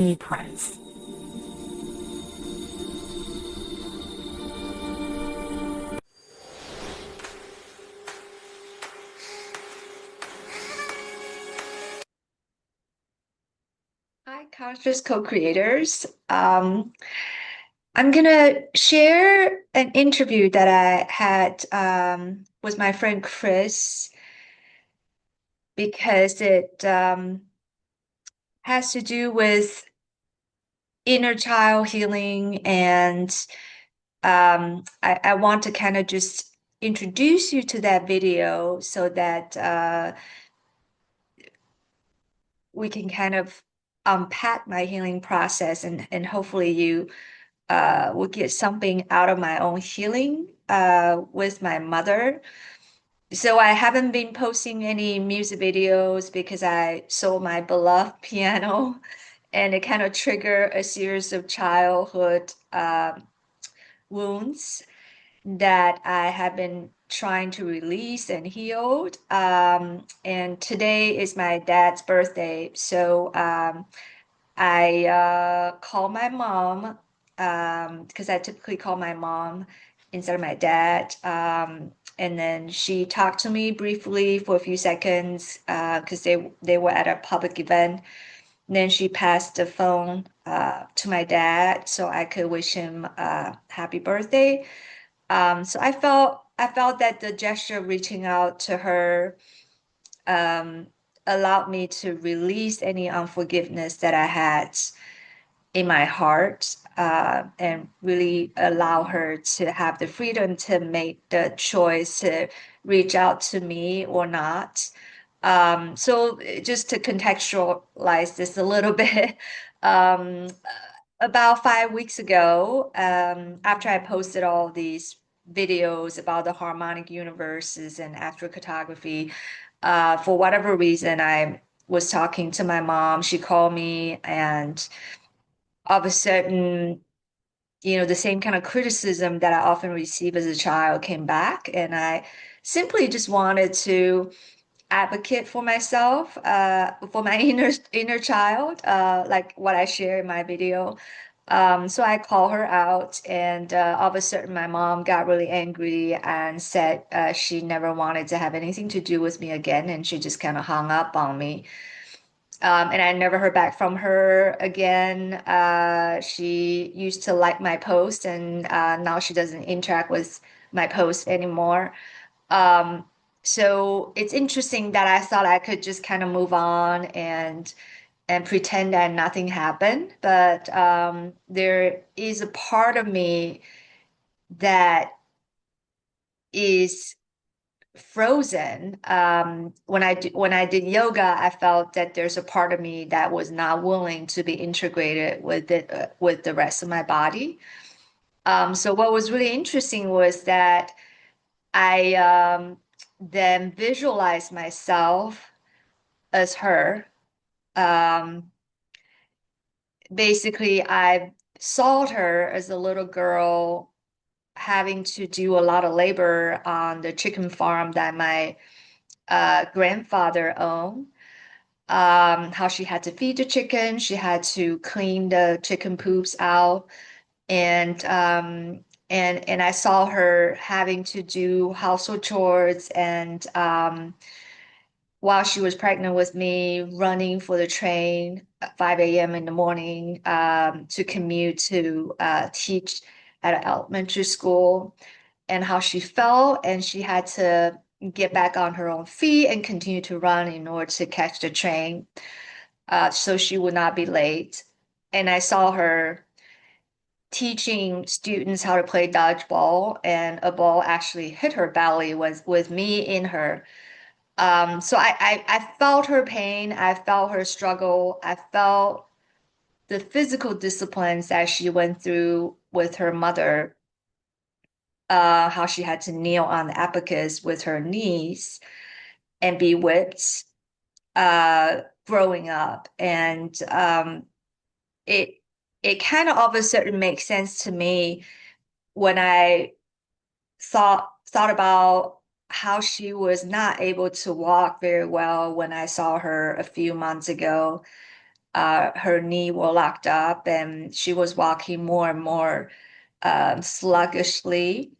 Price. Hi, Conscious Co-Creators. I'm gonna share an interview that I had with my friend Chris because it has to do with inner child healing, and I want to kind of just introduce you to that video so that we can kind of unpack my healing process, and hopefully you will get something out of my own healing with my mother. So I haven't been posting any music videos because I sold my beloved piano, and it kind of triggered a series of childhood wounds that I have been trying to release and heal. And today is my dad's birthday, so I call my mom because I typically call my mom instead of my dad. And then she talked to me briefly for a few seconds because they were at a public event. And then she passed the phone to my dad so I could wish him happy birthday. So I felt that the gesture of reaching out to her um, allowed me to release any unforgiveness that I had in my heart, and really allow her to have the freedom to make the choice to reach out to me or not. So just to contextualize this a little bit, um, about 5 weeks ago, after I posted all these videos about the harmonic universes and astrocartography, for whatever reason, I was talking to my mom. She called me, and all of a sudden, the same kind of criticism that I often receive as a child came back, and I simply just wanted to advocate for myself, for my inner child, like what I share in my video. So I call her out, and all of a sudden, my mom got really angry and said she never wanted to have anything to do with me again, and she just kind of hung up on me. And I never heard back from her again. She used to like my post, and now she doesn't interact with my post anymore. Um, so it's interesting that I thought I could just kind of move on and pretend that nothing happened. But there is a part of me that is frozen. When I did yoga, I felt that there's a part of me that was not willing to be integrated with it, with the rest of my body. So what was really interesting was that I then visualized myself as her. Um, Basically, I saw her as a little girl having to do a lot of labor on the chicken farm that my grandfather owned. How she had to feed the chicken, she had to clean the chicken poops out, and and I saw her having to do household chores, and while she was pregnant with me, running for the train at 5 a.m. in the morning to commute to teach at an elementary school, and how she fell and she had to get back on her own feet and continue to run in order to catch the train so she would not be late. And I saw her teaching students how to play dodgeball, and a ball actually hit her belly with me in her. So I felt her pain, I felt her struggle, I felt the physical disciplines that she went through with her mother, how she had to kneel on the abacus with her knees and be whipped growing up. And it it kind of all of a sudden makes sense to me when I thought about how she was not able to walk very well when I saw her a few months ago. Her knee were locked up, and she was walking more and more sluggishly.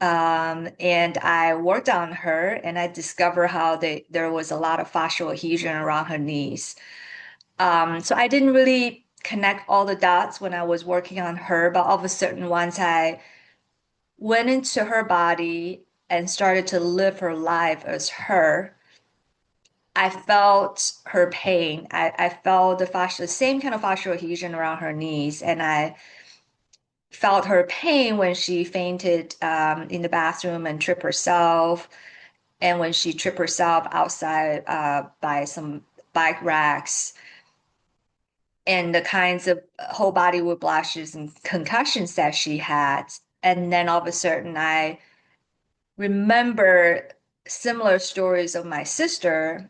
And I worked on her, and I discovered how there was a lot of fascial adhesion around her knees. So I didn't really connect all the dots when I was working on her, but all of a sudden, once I went into her body and started to live her life as her, I felt her pain. I felt the same kind of fascial adhesion around her knees, and I felt her pain when she fainted in the bathroom and tripped herself, and when she tripped herself outside by some bike racks, and the kinds of whole body whiplashes and concussions that she had. And then all of a sudden, I remember similar stories of my sister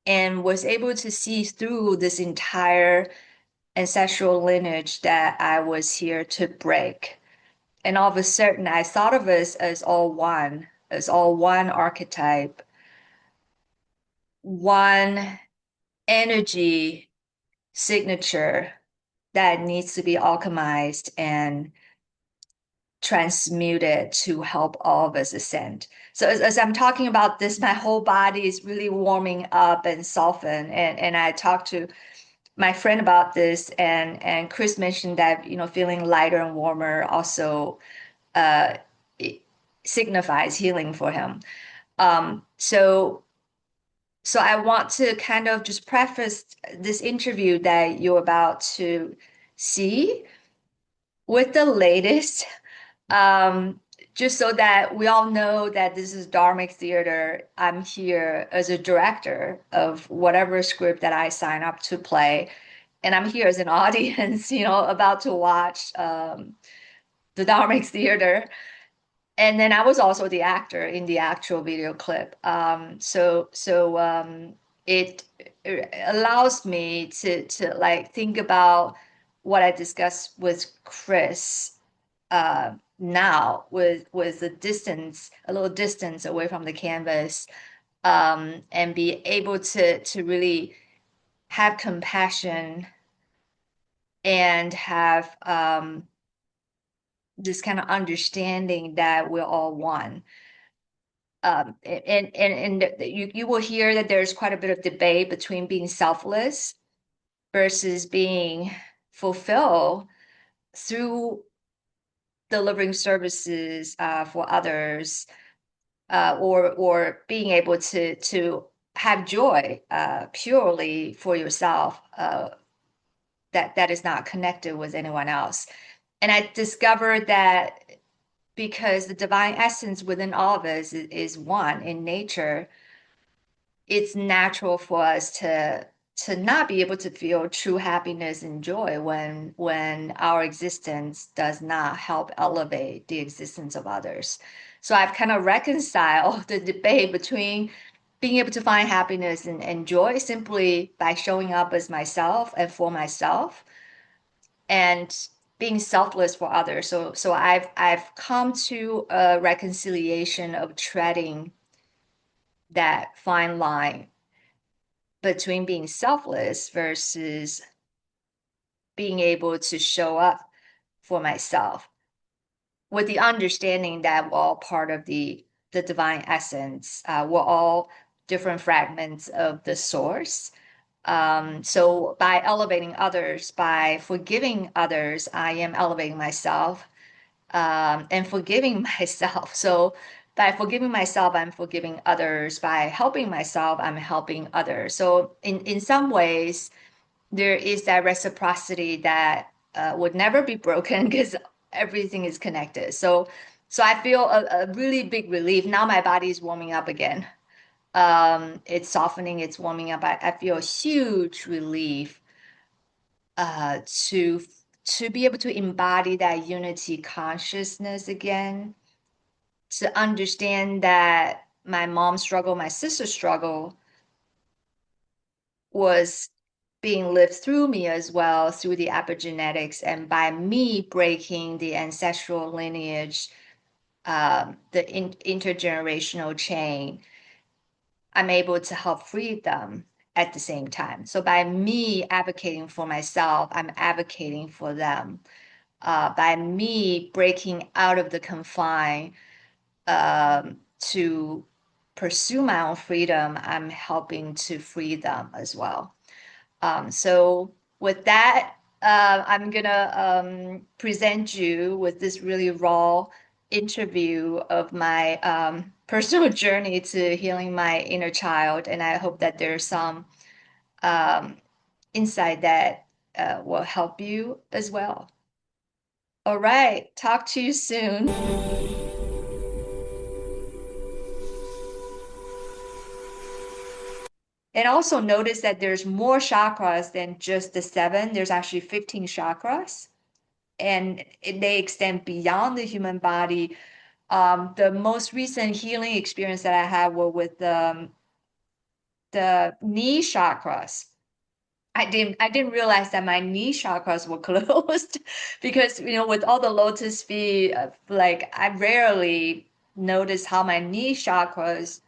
and was able to see through this entire ancestral lineage that I was here to break. And all of a sudden, I thought of us as all one archetype, one energy signature that needs to be alchemized and transmuted to help all of us ascend. So as I'm talking about this, my whole body is really warming up and soften. And I talked to my friend about this, and Chris mentioned that, feeling lighter and warmer also uh, it signifies healing for him. So I want to kind of just preface this interview that you're about to see with the latest, um, just so that we all know that this is Dharmic Theater. I'm here as a director of whatever script that I sign up to play, and I'm here as an audience, about to watch the Dharmic Theater. And then I was also the actor in the actual video clip. It, it allows me to like think about what I discussed with Chris now with a little distance away from the canvas, and be able to really have compassion and have this kind of understanding that we're all one. And you will hear that there's quite a bit of debate between being selfless versus being fulfilled through delivering services for others, or being able to have joy purely for yourself, that is not connected with anyone else. And I discovered that because the divine essence within all of us is one in nature, it's natural for us to not be able to feel true happiness and joy when our existence does not help elevate the existence of others. So I've kind of reconciled the debate between being able to find happiness and joy simply by showing up as myself and for myself, and being selfless for others. So I've come to a reconciliation of treading that fine line between being selfless versus being able to show up for myself, with the understanding that we're all part of the divine essence. We're all different fragments of the source. So by elevating others, by forgiving others, I am elevating myself, and forgiving myself. So by forgiving myself, I'm forgiving others. By helping myself, I'm helping others. So in some ways, there is that reciprocity that would never be broken because everything is connected. So I feel a really big relief. Now my body is warming up again. It's softening, it's warming up. I feel a huge relief uh, to to be able to embody that unity consciousness again, to understand that my mom's struggle, my sister's struggle was being lived through me as well through the epigenetics. And by me breaking the ancestral lineage, the intergenerational chain, I'm able to help free them. at the same time. So by me advocating for myself, I'm advocating for them. By me breaking out of the confine to pursue my own freedom, I'm helping to free them as well. So with that, I'm gonna present you with this really raw interview of my personal journey to healing my inner child, and I hope that there's some um, insight that will help you as well. All right, talk to you soon. And also notice that there's more chakras than just the seven. There's actually 15 chakras, and they extend beyond the human body. The most recent healing experience that I had were with the knee chakras. I didn't realize that my knee chakras were closed because with all the lotus feet, like I rarely notice how my knee chakras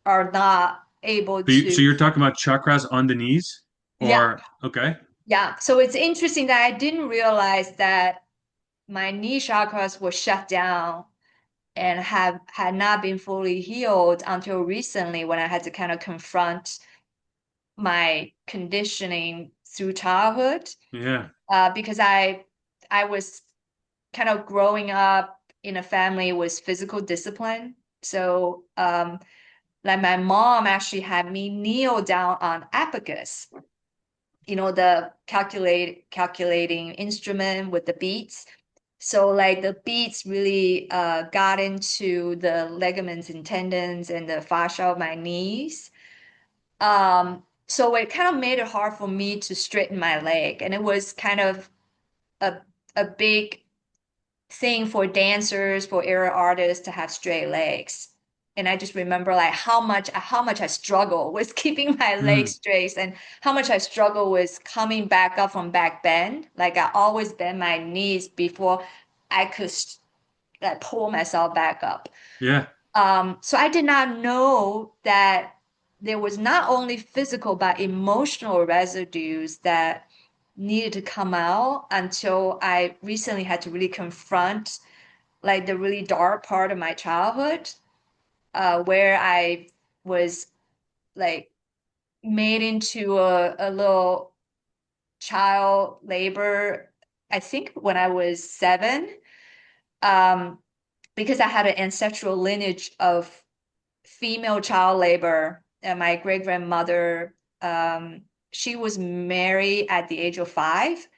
are not able So to. you're talking about chakras on the knees? Yeah, Or, okay. yeah. So it's interesting that I didn't realize that my knee chakras were shut down and have had not been fully healed until recently when I had to kind of confront my conditioning through childhood. Yeah. Because I was kind of growing up in a family with physical discipline. So like my mom actually had me kneel down on abacus, the calculating instrument with the beats. So like the beats really got into the ligaments and tendons and the fascia of my knees. So it kind of made it hard for me to straighten my leg. And it was kind of a a big thing for dancers, for aerial artists to have straight legs. And I just remember like how much I struggle with keeping my legs Mm, straight and how much I struggle with coming back up from back bend. Like I always bend my knees before I could like pull myself back up. yeah. So I did not know that there was not only physical but emotional residues that needed to come out until I recently had to really confront like the really dark part of my childhood, where I was like made into a little child labor, I think when I was 7, um, because I had an ancestral lineage of female child labor. And my great grandmother, she was married at the age of 5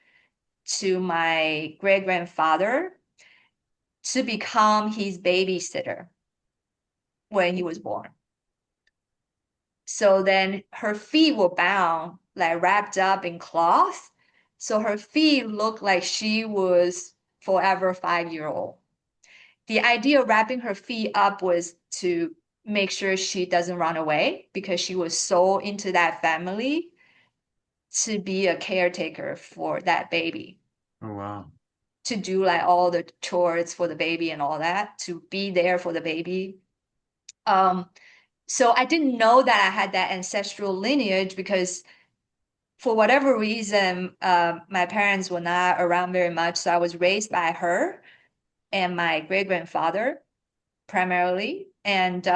to my great grandfather to become his babysitter when he was born. So then her feet were bound, like wrapped up in cloth. So her feet looked like she was forever 5-year old. The idea of wrapping her feet up was to make sure she doesn't run away because she was so into that family to be a caretaker for that baby, Oh, wow. to do like all the chores for the baby and all that, to be there for the baby. Um, so I didn't know that I had that ancestral lineage because for whatever reason, my parents were not around very much. So I was raised by her and my great grandfather primarily. And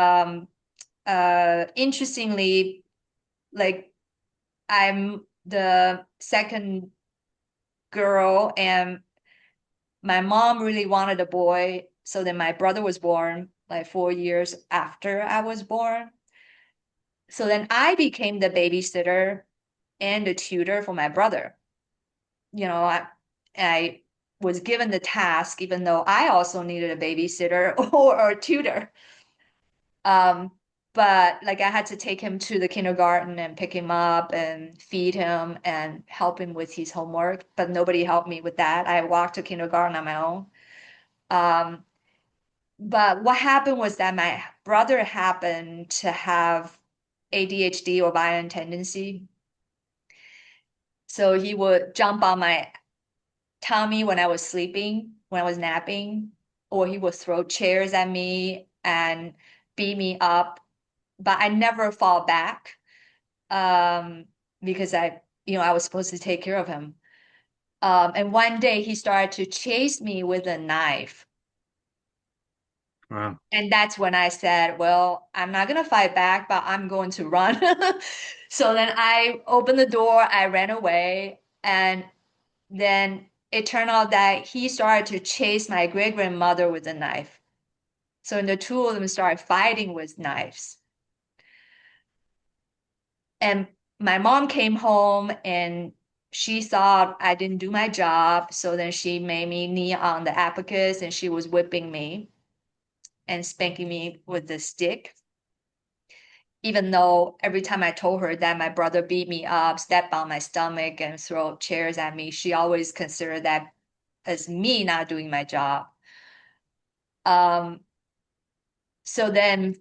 interestingly, like I'm the second girl, and my mom really wanted a boy. So then my brother was born like 4 years after I was born. So then I became the babysitter and the tutor for my brother. I was given the task, even though I also needed a babysitter or a tutor. Um, but like I had to take him to the kindergarten and pick him up and feed him and help him with his homework. But nobody helped me with that. I walked to kindergarten on my own. Um, but what happened was that my brother happened to have ADHD or violent tendency. So he would jump on my tummy when I was sleeping, when I was napping, or he would throw chairs at me and beat me up, but I never fall back. um, because I was supposed to take care of him. And one day he started to chase me with a knife. Wow. And that's when I said, well, I'm not going to fight back, but I'm going to run. So then I opened the door, I ran away, and then it turned out that he started to chase my great grandmother with a knife. So the two of them started fighting with knives. And my mom came home and she thought I didn't do my job. So then she made me knee on the abacus and she was whipping me and spanking me with the stick. Even though every time I told her that my brother beat me up, stepped on my stomach, and throw chairs at me, she always considered that as me not doing my job. Um, so then,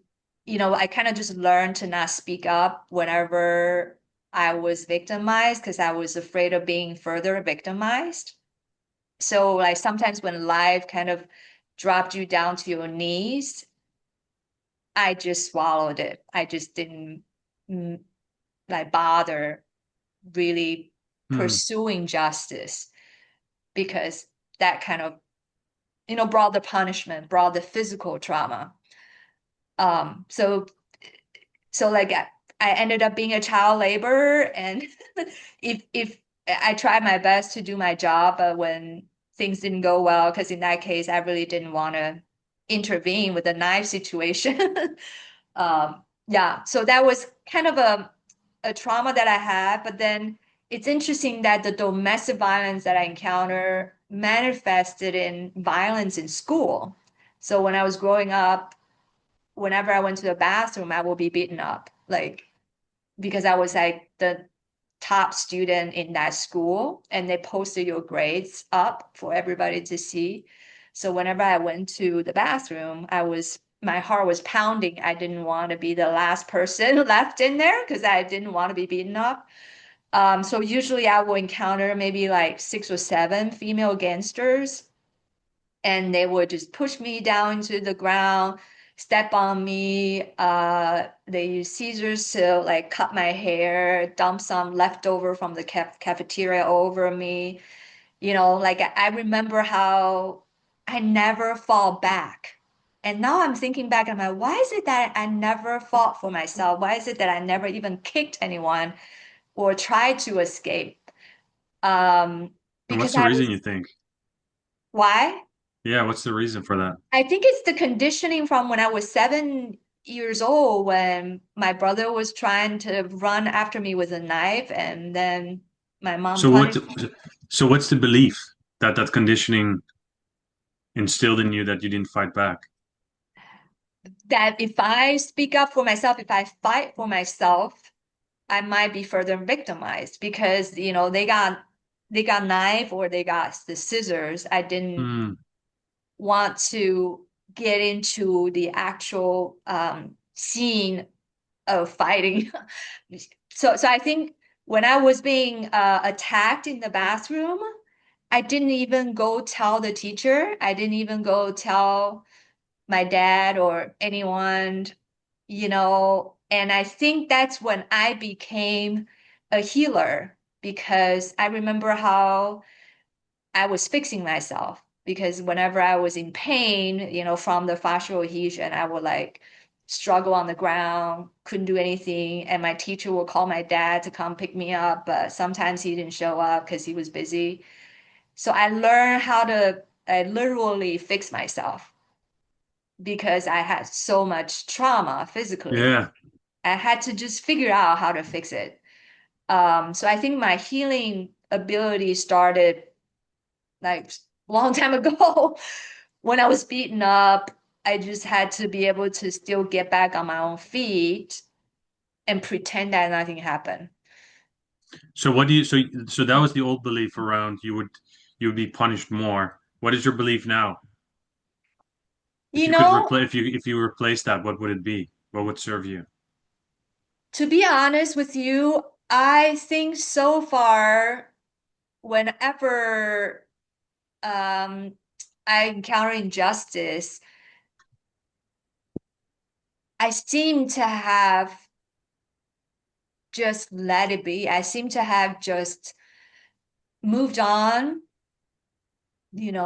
I kind of just learned to not speak up whenever I was victimized because I was afraid of being further victimized. So, like, sometimes when life kind of dropped you down to your knees, I just swallowed it. I just didn't mm, like bother really Hmm. pursuing justice because that kind of, brought the punishment, brought the physical trauma. So like I ended up being a child laborer, and if I tried my best to do my job, but when things didn't go well, because in that case I really didn't want to intervene with the knife situation. Yeah, so that was kind of a trauma that I had, but then it's interesting that the domestic violence that I encounter manifested in violence in school. So when I was growing up, whenever I went to the bathroom, I would be beaten up, like because I was like the top student in that school, and they posted your grades up for everybody to see. So whenever I went to the bathroom, my heart was pounding. I didn't want to be the last person left in there because I didn't want to be beaten up. So usually I will encounter maybe like 6 or 7 female gangsters, and they would just push me down to the ground, step on me. They use scissors to like cut my hair, dump some leftover from the cafeteria over me. Like I remember how I never fall back. And now I'm thinking back, I'm like, why is it that I never fought for myself? Why is it that I never even kicked anyone or tried to escape? And what's Because the I reason was, you think? why? Yeah, what's the reason for that? I think it's the conditioning from when I was 7 years old when my brother was trying to run after me with a knife, and then my mom So what punished so what's the belief that that conditioning instilled in you that you didn't fight back? that if I speak up for myself, if I fight for myself, I might be further victimized because they got knife or they got the scissors. I didn't Hmm. want to get into the actual scene of fighting. So I think when I was being attacked in the bathroom, I didn't even go tell the teacher. I didn't even go tell my dad or anyone. And I think that's when I became a healer because I remember how I was fixing myself because whenever I was in pain, from the fascial adhesion, I would like struggle on the ground, couldn't do anything. And my teacher would call my dad to come pick me up, but sometimes he didn't show up because he was busy. So I learned how to I literally fix myself because I had so much trauma physically. Yeah. I had to just figure out how to fix it. So I think my healing ability started like a long time ago when I was beaten up. I just had to be able to still get back on my own feet and pretend that nothing happened. So what do you so that was the old belief around you would be punished more. What is your belief now? If You you could know, replace if you replace that, what would it be? What would serve you? to be honest with you, I think so far, whenever um, I encounter injustice, I seem to have just let it be. I seem to have just moved on,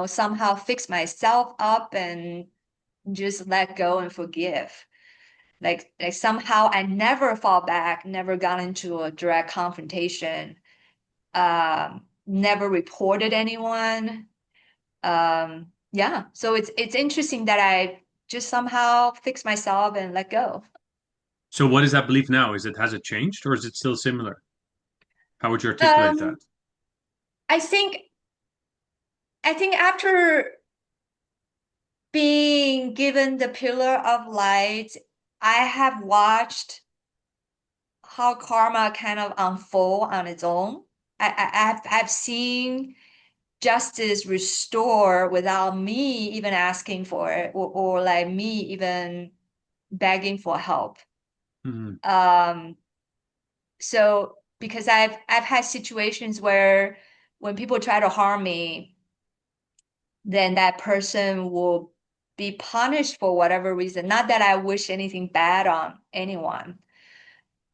somehow fix myself up and just let go and forgive. Like somehow I never fall back, never got into a direct confrontation, never reported anyone. Yeah, so it's interesting that I just somehow fix myself and let go. So what is that belief now? Has it changed or is it still similar? How would you articulate that? Um, I think I think after being given the pillar of light, I have watched how karma kind of unfold on its own. I've seen justice restore without me even asking for it, or like me even begging for help. Mhm. Um, so because I've had situations where when people try to harm me, then that person will be punished for whatever reason. Not that I wish anything bad on anyone.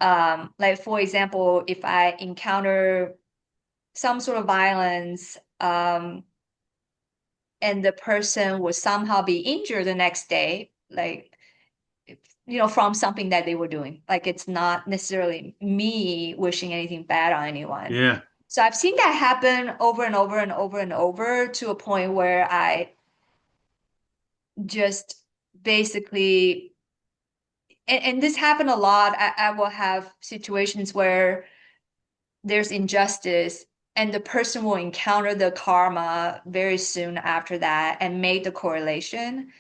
Like for example, if I encounter some sort of violence, and the person would somehow be injured the next day, like from something that they were doing. Like it's not necessarily me wishing anything bad on anyone. Yeah. So I've seen that happen over and over and over and over to a point where I just basically, and this happened a lot. I will have situations where there's injustice and the person will encounter the karma very soon after that and make the correlation.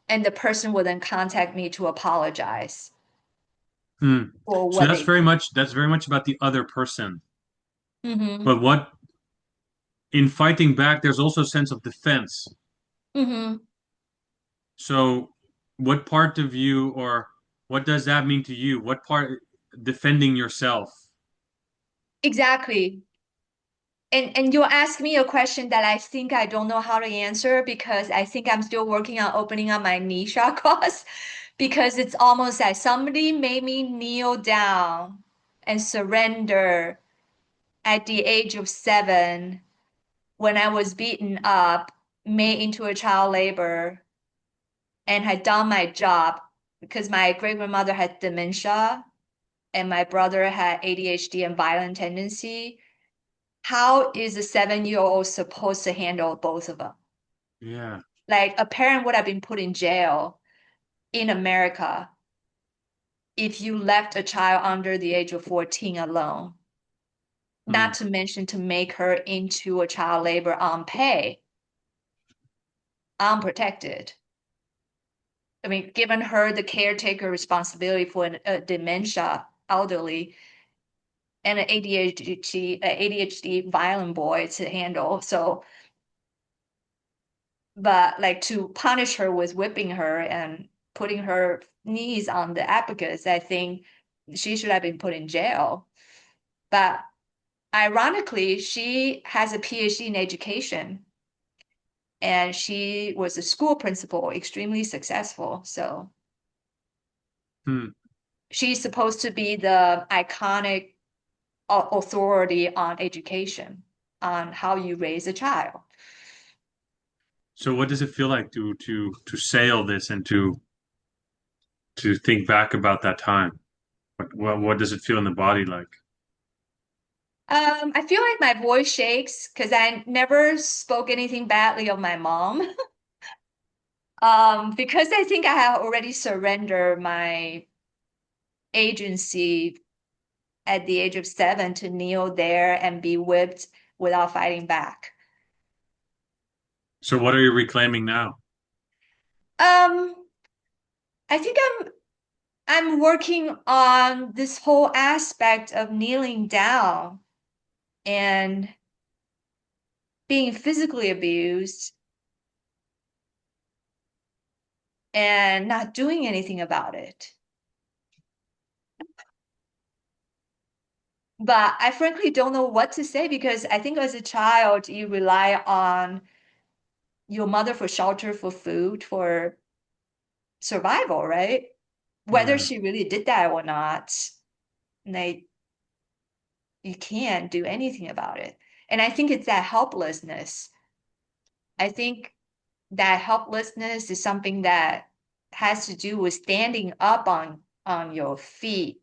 And the person will then contact me to apologize Hmm. for So what they did. that's very much about the other person. Mm-hmm. But what in fighting back, there's also a sense of defense. Mm-hmm. So what part of you or what does that mean to you? What part defending yourself? Exactly. And you'll ask me a question that I think I don't know how to answer because I think I'm still working on opening up my knee chakras because it's almost like somebody made me kneel down and surrender at the age of 7 when I was beaten up, made into a child labor, and had done my job because my great grandmother had dementia and my brother had ADHD and violent tendency. How is a 7-year old supposed to handle both of them? Yeah. Like a parent would have been put in jail in America if you left a child under the age of 14 alone, Hmm. not to mention to make her into a child labor on pay, unprotected. I mean, given her the caretaker responsibility for a dementia elderly and an ADHD violent boy to handle. So, but like to punish her with whipping her and putting her knees on the abacus, I think she should have been put in jail. But ironically, she has a PhD in education and she was a school principal, extremely successful. So Hmm. she's supposed to be the iconic authority on education, on how you raise a child. So what does it feel like to say all this and to think back about that time? What does it feel in the body like? I feel like my voice shakes because I never spoke anything badly of my mom. Because I think I have already surrendered my agency at the age of 7 to kneel there and be whipped without fighting back. So what are you reclaiming now? Um, I think I'm working on this whole aspect of kneeling down and being physically abused and not doing anything about it. But I frankly don't know what to say because I think as a child, you rely on your mother for shelter, for food, for survival, right? Whether Yeah. she really did that or not. Like, you can't do anything about it. And I think it's that helplessness. I think that helplessness is something that has to do with standing up on your feet.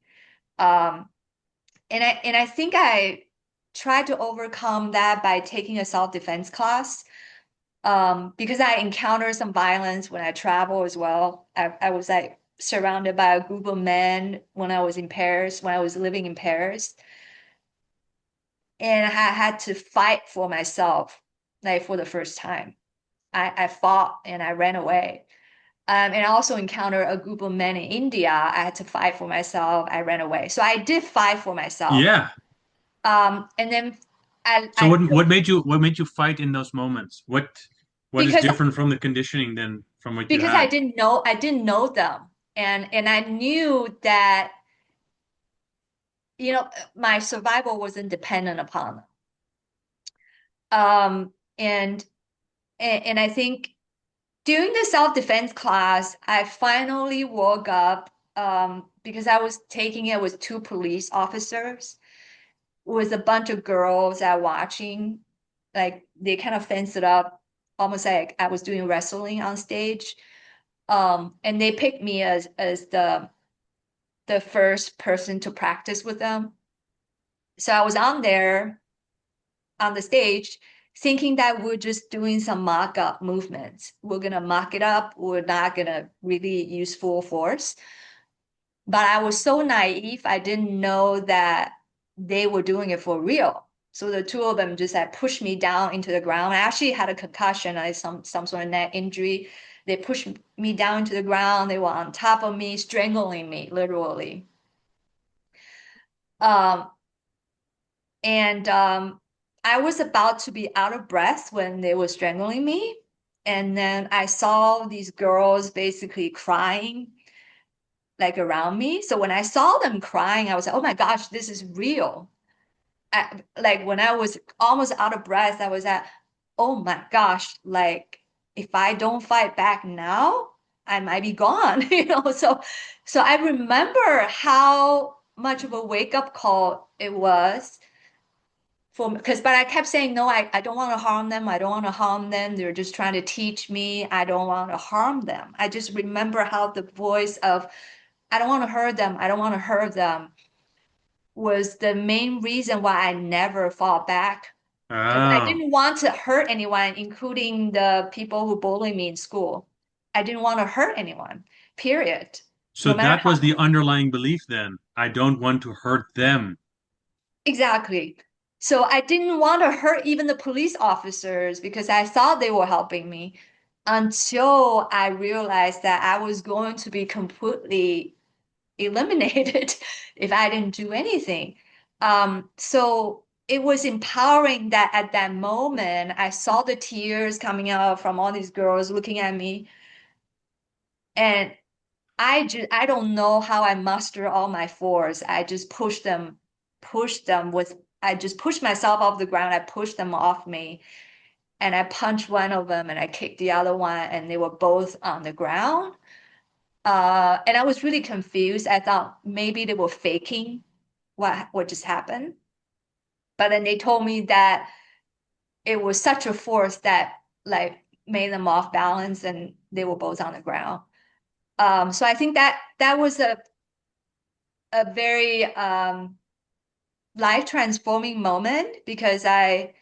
Um, and I think I tried to overcome that by taking a self-defense class. Because I encountered some violence when I travel as well. I was like surrounded by a group of men when I was in Paris, when I was living in Paris. And I had to fight for myself, like for the first time. I fought and I ran away. And I also encountered a group of men in India. I had to fight for myself. I ran away. So I did fight for myself. Yeah. And then So I what made you fight in those moments? What is because different from the conditioning than from what you because had? I didn't know them. And I knew that, my survival wasn't dependent upon them. Um, and and I think during the self-defense class, I finally woke up because I was taking it with two police officers, with a bunch of girls that watching, like they kind of fenced it up, almost like I was doing wrestling on stage. And they picked me as the first person to practice with them. So I was on there on the stage thinking that we're just doing some mock-up movements. We're gonna mock it up. We're not gonna really use full force. But I was so naive, I didn't know that they were doing it for real. So the two of them just like pushed me down into the ground. I actually had a concussion, I some sort of neck injury. They pushed me down to the ground. They were on top of me, strangling me, literally. Um, and I was about to be out of breath when they were strangling me. And then I saw these girls basically crying like around me. So when I saw them crying, I was like, oh my gosh, this is real. Like when I was almost out of breath, I was like, oh my gosh, like if I don't fight back now, I might be gone, So I remember how much of a wake-up call it was for because but I kept saying no, I don't want to harm them. I don't want to harm them. They're just trying to teach me. I don't want to harm them. I just remember how the voice of I don't want to hurt them. I don't want to hurt them was the main reason why I never fought back. Because I Oh, didn't want to hurt anyone, including the people who bullied me in school. I didn't want to hurt anyone, period. so No matter that how was the underlying belief then. I don't want to hurt them. exactly. So I didn't want to hurt even the police officers because I thought they were helping me until I realized that I was going to be completely eliminated if I didn't do anything. So it was empowering that at that moment, I saw the tears coming out from all these girls looking at me. And I don't know how I muster all my force. I just pushed them with, I just pushed myself off the ground. I pushed them off me and I punched one of them and I kicked the other one and they were both on the ground. And I was really confused. I thought maybe they were faking what just happened. But then they told me that it was such a force that like made them off balance and they were both on the ground. So I think that was a very life transforming moment because I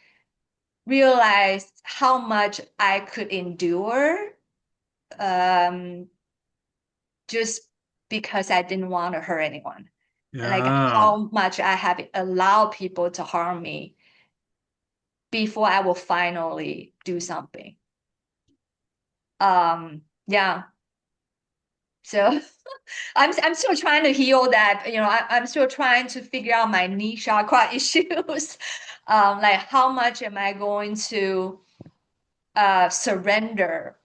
realized how much I could endure um, just because I didn't want to hurt anyone. Like Yeah. how much I have allowed people to harm me before I will finally do something. Yeah. So I'm still trying to heal that, I'm still trying to figure out my knee chakra issues. Like how much am I going to surrender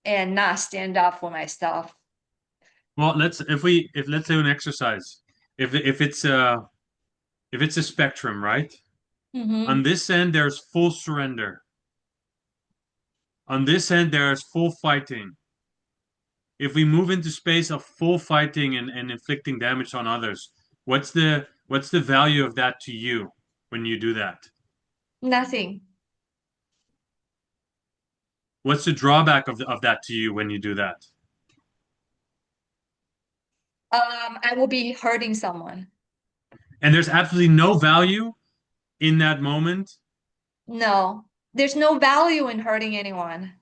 and not stand up for myself? Well, let's do an exercise. If it's a spectrum, right? On Mm-hmm. this end, there's full surrender. On this end, there's full fighting. If we move into space of full fighting and inflicting damage on others, what's the What's the value of that to you when you do that? Nothing. What's the drawback of that to you when you do that? I will be hurting someone. And there's absolutely no value in that moment, No, there's no value in hurting anyone.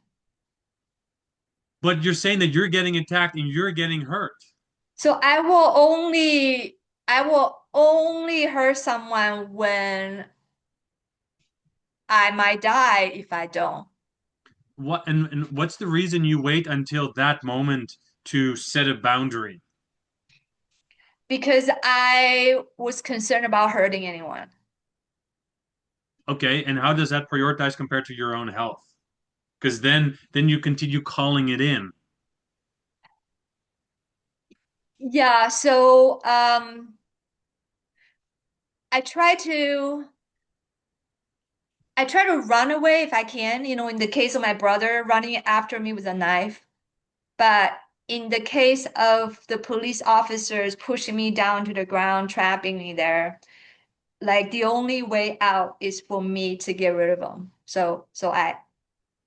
but you're saying that you're getting attacked and you're getting hurt. So I will only hurt someone when I might die if I don't. And what's the reason you wait until that moment to set a boundary? Because I was concerned about hurting anyone. Okay, and how does that prioritize compared to your own health? Because then you continue calling it in. Yeah, so I try to I try to run away if I can, in the case of my brother running after me with a knife. But in the case of the police officers pushing me down to the ground, trapping me there, like the only way out is for me to get rid of them. So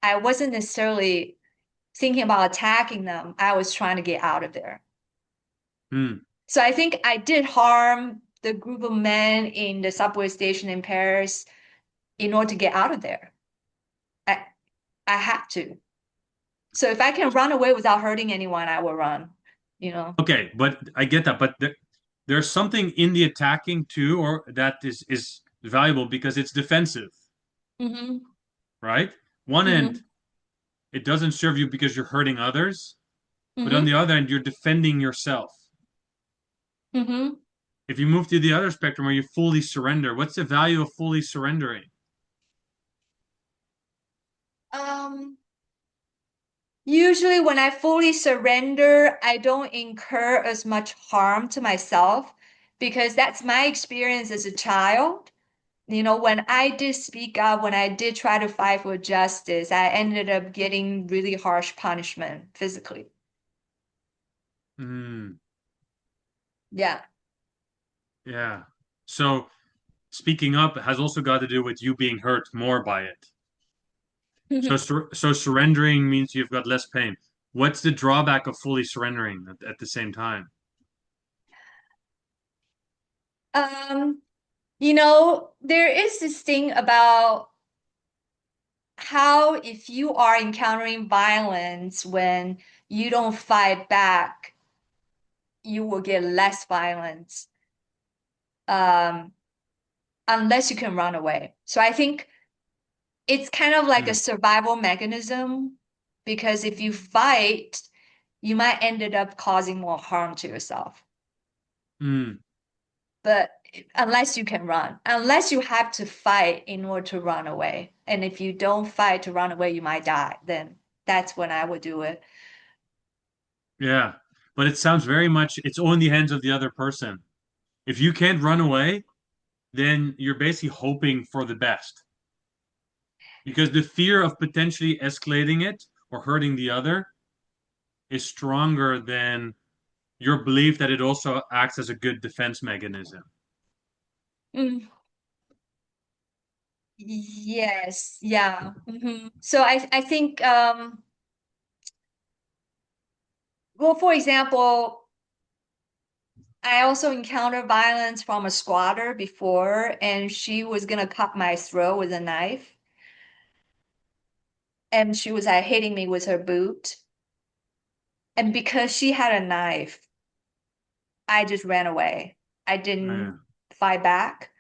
I wasn't necessarily thinking about attacking them. I was trying to get out of there. Hmm. So I think I did harm the group of men in the subway station in Paris in order to get out of there. I I had to. So if I can run away without hurting anyone, I will run, you know. Okay, but I get that, but there's something in the attacking too, or that is valuable because it's defensive, Mm-hmm. right? One end, Mm-hmm. it doesn't serve you because you're hurting others, but on Mm-hmm. the other end, you're defending yourself. Mm-hmm. If you move to the other spectrum where you fully surrender, what's the value of fully surrendering? Um, Usually when I fully surrender, I don't incur as much harm to myself because that's my experience as a child. When I did speak up, when I did try to fight for justice, I ended up getting really harsh punishment physically. Hmm. Yeah. Yeah. So speaking up has also got to do with you being hurt more by it. So surrendering means you've got less pain. What's the drawback of fully surrendering at the same time? Um, there is this thing about how if you are encountering violence when you don't fight back, you will get less violence, um, unless you can run away. So I think it's kind of like a Hmm. survival mechanism because if you fight, you might ended up causing more harm to yourself. Hmm. But unless you can run, unless you have to fight in order to run away. And if you don't fight to run away, you might die. Then that's when I would do it. Yeah. But it sounds very much it's all in the hands of the other person. If you can't run away, then you're basically hoping for the best. Because the fear of potentially escalating it or hurting the other is stronger than your belief that it also acts as a good defense mechanism. Mm, yes, yeah. So I think well, for example, I also encountered violence from a squatter before, and she was gonna cut my throat with a knife, and she was like hitting me with her boot. And because she had a knife, I just ran away. I Yeah. didn't fight back.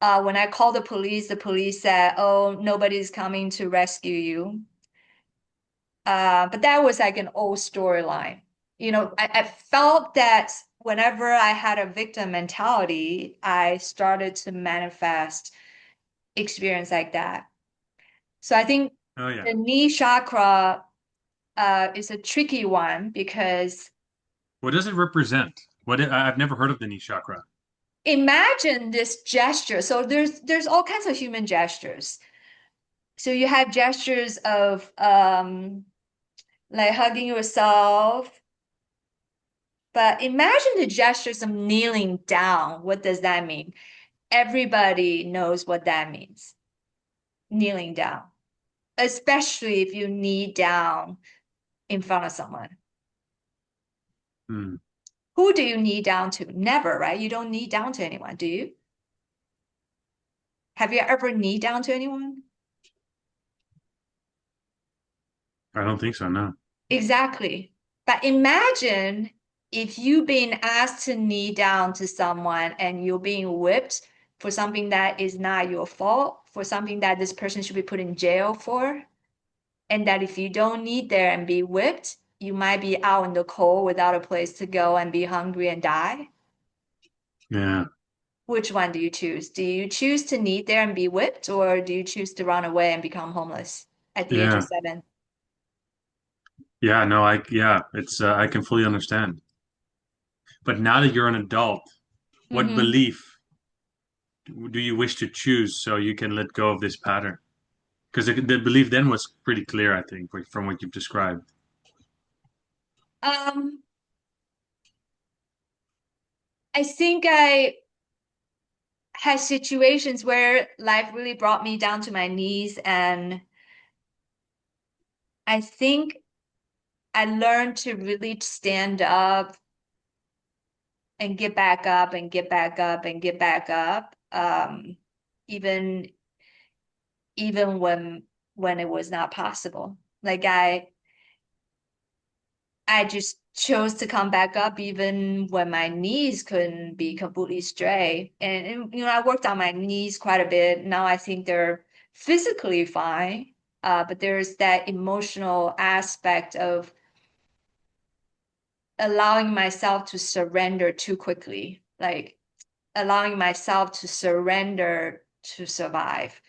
When I called the police said, "Oh, nobody's coming to rescue you." But that was like an old storyline. I felt that whenever I had a victim mentality, I started to manifest experience like that. So I think Oh yeah. the knee chakra is a tricky one because What does it represent? I've never heard of the knee chakra. imagine this gesture. So there's all kinds of human gestures. So you have gestures of like hugging yourself, But imagine the gestures of kneeling down. What does that mean? Everybody knows what that means. Kneeling down, especially if you knee down in front of someone. Hmm. Who do you knee down to? Never, right? You don't knee down to anyone, do you? Have you ever knee down to anyone? I don't think so, no. Exactly. But imagine if you being asked to knee down to someone and you're being whipped for something that is not your fault, for something that this person should be put in jail for, and that if you don't knee there and be whipped, you might be out in the cold without a place to go and be hungry and die. Yeah. Which one do you choose? Do you choose to knee there and be whipped, or do you choose to run away and become homeless at the age of Yeah. 7? Yeah, no, yeah, it's I can fully understand. But now that you're an adult, what Mm-hmm. belief do you wish to choose so you can let go of this pattern? Because the belief then was pretty clear, I think, from what you've described. Um, I think I had situations where life really brought me down to my knees, and I think I learned to really stand up and get back up and get back up and get back up. Even even when it was not possible. Like I just chose to come back up even when my knees couldn't be completely straight. And I worked on my knees quite a bit. Now I think they're physically fine. But there's that emotional aspect of allowing myself to surrender too quickly, like allowing myself to surrender to survive,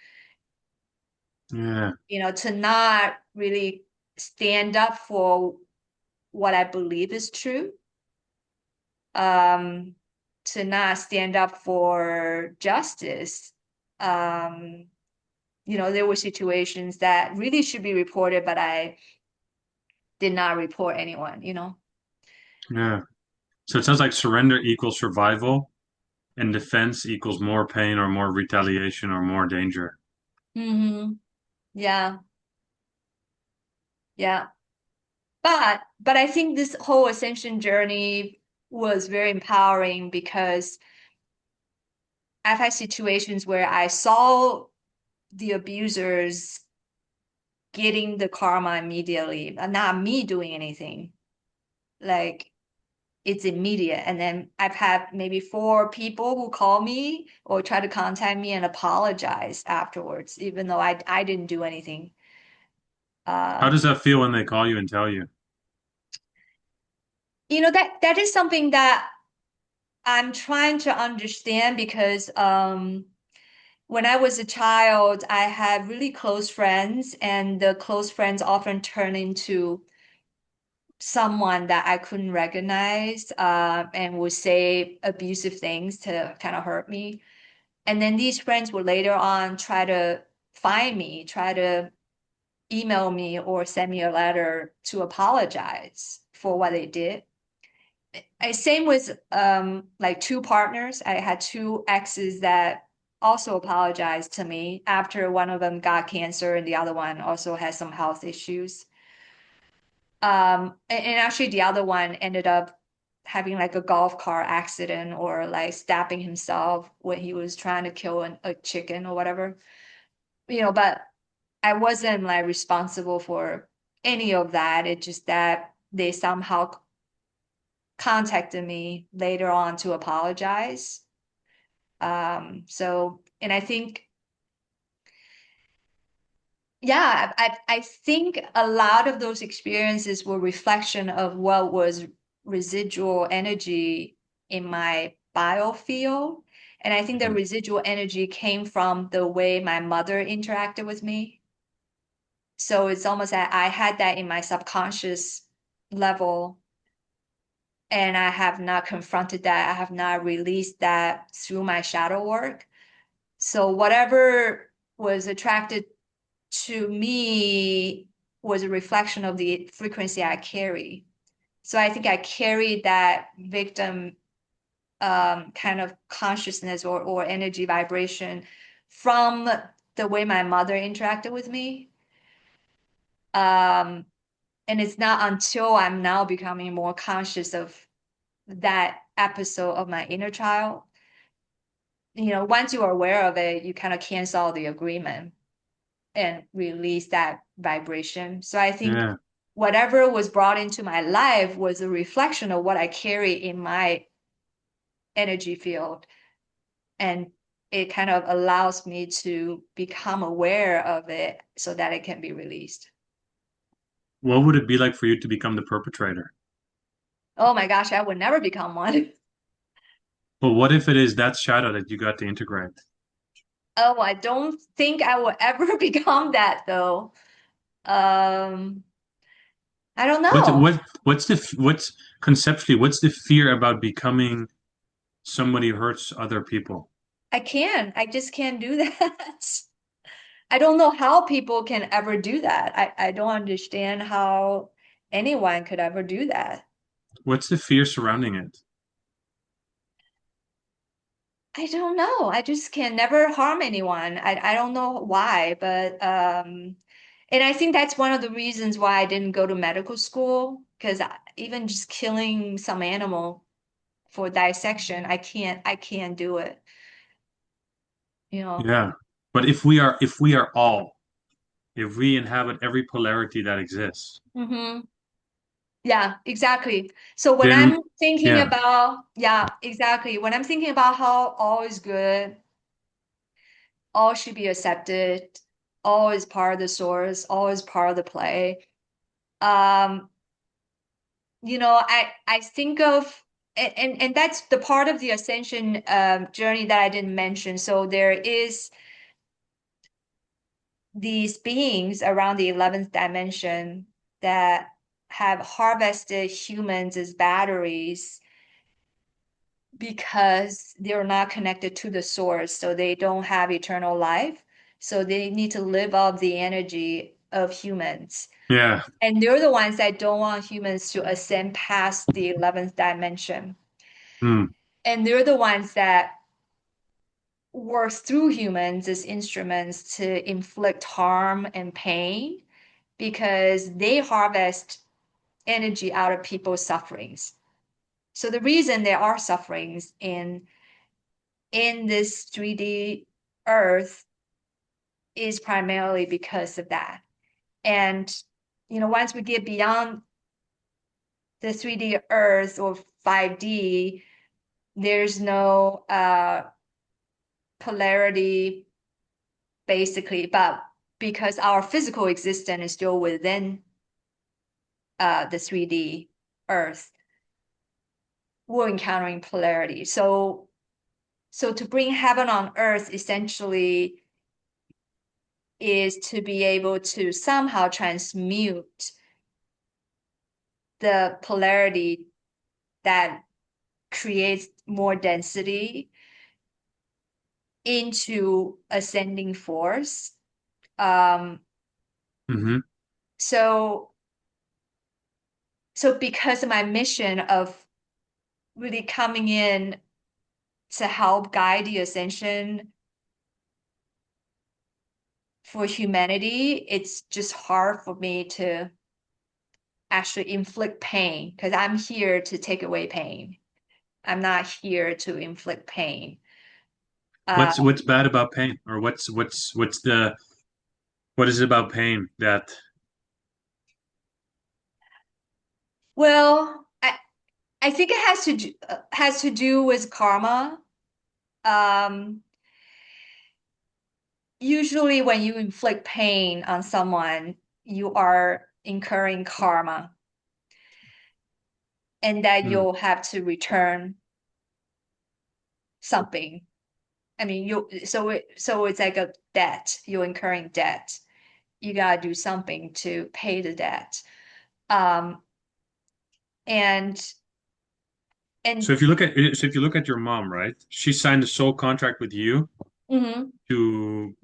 Yeah, to not really stand up for what I believe is true, um, to not stand up for justice. Um, there were situations that really should be reported, but I did not report anyone. yeah. So it sounds like surrender equals survival, and defense equals more pain or more retaliation or more danger. Hmm. Yeah, yeah. But I think this whole ascension journey was very empowering because I've had situations where I saw the abusers getting the karma immediately, and not me doing anything. Like it's immediate. And then I've had maybe 4 people who call me or try to contact me and apologize afterwards, even though I didn't do anything. How does Um, that feel when they call you and tell you? that is something that I'm trying to understand because when I was a child, I had really close friends, and the close friends often turn into someone that I couldn't recognize, and would say abusive things to kind of hurt me. And then these friends would later on try to find me, try to email me or send me a letter to apologize for what they did. Same with like 2 partners. I had 2 exes that also apologized to me after one of them got cancer and the other one also had some health issues. And actually the other one ended up having like a golf cart accident or like stabbing himself when he was trying to kill a chicken or whatever. But I wasn't like responsible for any of that. It's just that they somehow contacted me later on to apologize. And I think, yeah, I think a lot of those experiences were reflection of what was residual energy in my biofield. And I think the Mhm. residual energy came from the way my mother interacted with me. So it's almost that I had that in my subconscious level, and I have not confronted that. I have not released that through my shadow work. So whatever was attracted to me was a reflection of the frequency I carry. So I think I carried that victim kind of consciousness or energy vibration from the way my mother interacted with me. Um, and it's not until I'm now becoming more conscious of that episode of my inner child. Once you are aware of it, you kind of cancel the agreement and release that vibration. So I think Yeah. whatever was brought into my life was a reflection of what I carry in my energy field. And it kind of allows me to become aware of it so that it can be released. What would it be like for you to become the perpetrator? Oh my gosh, I would never become one. But what if it is that shadow that you got to integrate? Oh, I don't think I will ever become that though. Um, I don't What know. what what's conceptually what's the fear about becoming somebody who hurts other people? I just can't do that. I don't know how people can ever do that. I don't understand how anyone could ever do that. What's the fear surrounding it? I don't know. I just can never harm anyone. I don't know why, but and I think that's one of the reasons why I didn't go to medical school because even just killing some animal for dissection, I can't do it, you know. Yeah. But if we inhabit every polarity that exists, hmm Yeah, exactly. So when then I'm thinking yeah. about, yeah, exactly. When I'm thinking about how all is good, all should be accepted, all is part of the source, all is part of the play. Um, I think of and that's the part of the ascension journey that I didn't mention. So there is these beings around the 11th dimension that have harvested humans as batteries because they're not connected to the source, so they don't have eternal life. So they need to live off the energy of humans. Yeah. And they're the ones that don't want humans to ascend past the 11th dimension. Hmm. And they're the ones that work through humans as instruments to inflict harm and pain because they harvest energy out of people's sufferings. So the reason there are sufferings in this 3D earth is primarily because of that. And once we get beyond the 3D earth or 5D, there's no polarity basically, but because our physical existence is still within the 3D earth, we're encountering polarity. So to bring heaven on earth essentially is to be able to somehow transmute the polarity that creates more density into ascending force. Um, Hmm. so so because of my mission of really coming in to help guide the ascension for humanity, it's just hard for me to actually inflict pain because I'm here to take away pain. I'm not here to inflict pain. Uh, What's bad about pain? Or what is it about pain that well, I think it has to do with karma. Um, Usually, when you inflict pain on someone, you are incurring karma, and that hmm, you'll have to return something. I mean, so it's like a debt. You're incurring debt. You gotta do something to pay the debt. Um, and so and if you look at your mom, right? She signed a soul contract with you mhm, to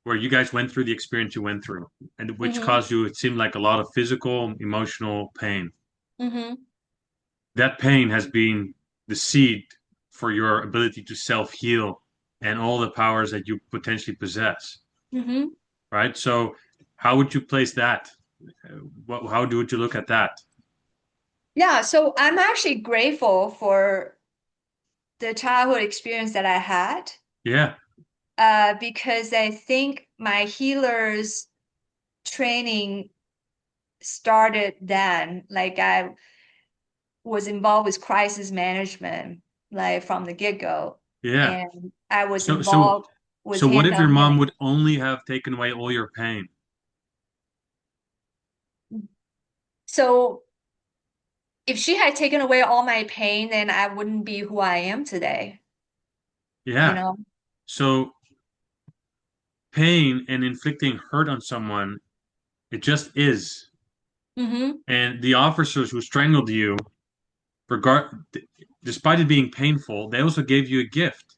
where you guys went through the experience you went through, and which mhm. caused you, it seemed like a lot of physical, emotional pain. Mm-hmm. That pain has been the seed for your ability to self-heal and all the powers that you potentially possess, Mm-hmm. right? So how would you place that? Would you look at that? Yeah, so I'm actually grateful for the childhood experience that I had, Yeah, because I think my healer's training started then. Like I was involved with crisis management, like from the get-go, yeah. and I was So so involved with so what if your hands-on mom healing. would only have taken away all your pain? So if she had taken away all my pain, then I wouldn't be who I am today, you Yeah. know? So pain and inflicting hurt on someone, it just is. Mm-hmm. And the officers who strangled you, regard despite it being painful, they also gave you a gift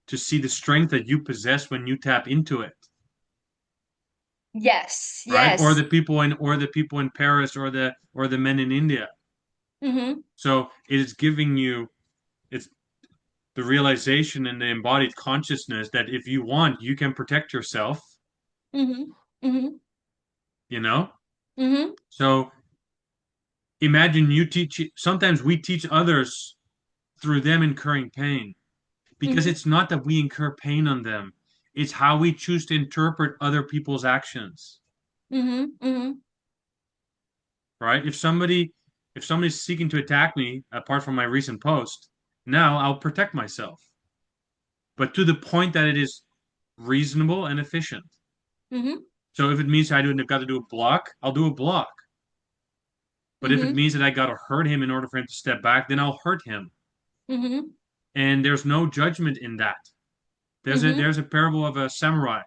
to see the strength that you possess when you tap into it, Yes, right? yes. Or the people in Paris or the men in India. Mm-hmm. So it is giving you it's the realization and the embodied consciousness that if you want, you can protect yourself, Mm-hmm. Mm-hmm. you know? Mm-hmm. So imagine you teach, sometimes we teach others through them incurring pain because Mm-hmm. it's not that we incur pain on them, it's how we choose to interpret other people's actions, Mm-hmm. Mm-hmm. right? If somebody's seeking to attack me, apart from my recent post, now I'll protect myself, but to the point that it is reasonable and efficient. Mm-hmm. So if it means I've got to do a block, I'll do a block. But if it Mm-hmm. means that I got to hurt him in order for him to step back, then I'll hurt him. Mm-hmm. And there's no judgment in that. Mm-hmm. There's a parable of a samurai.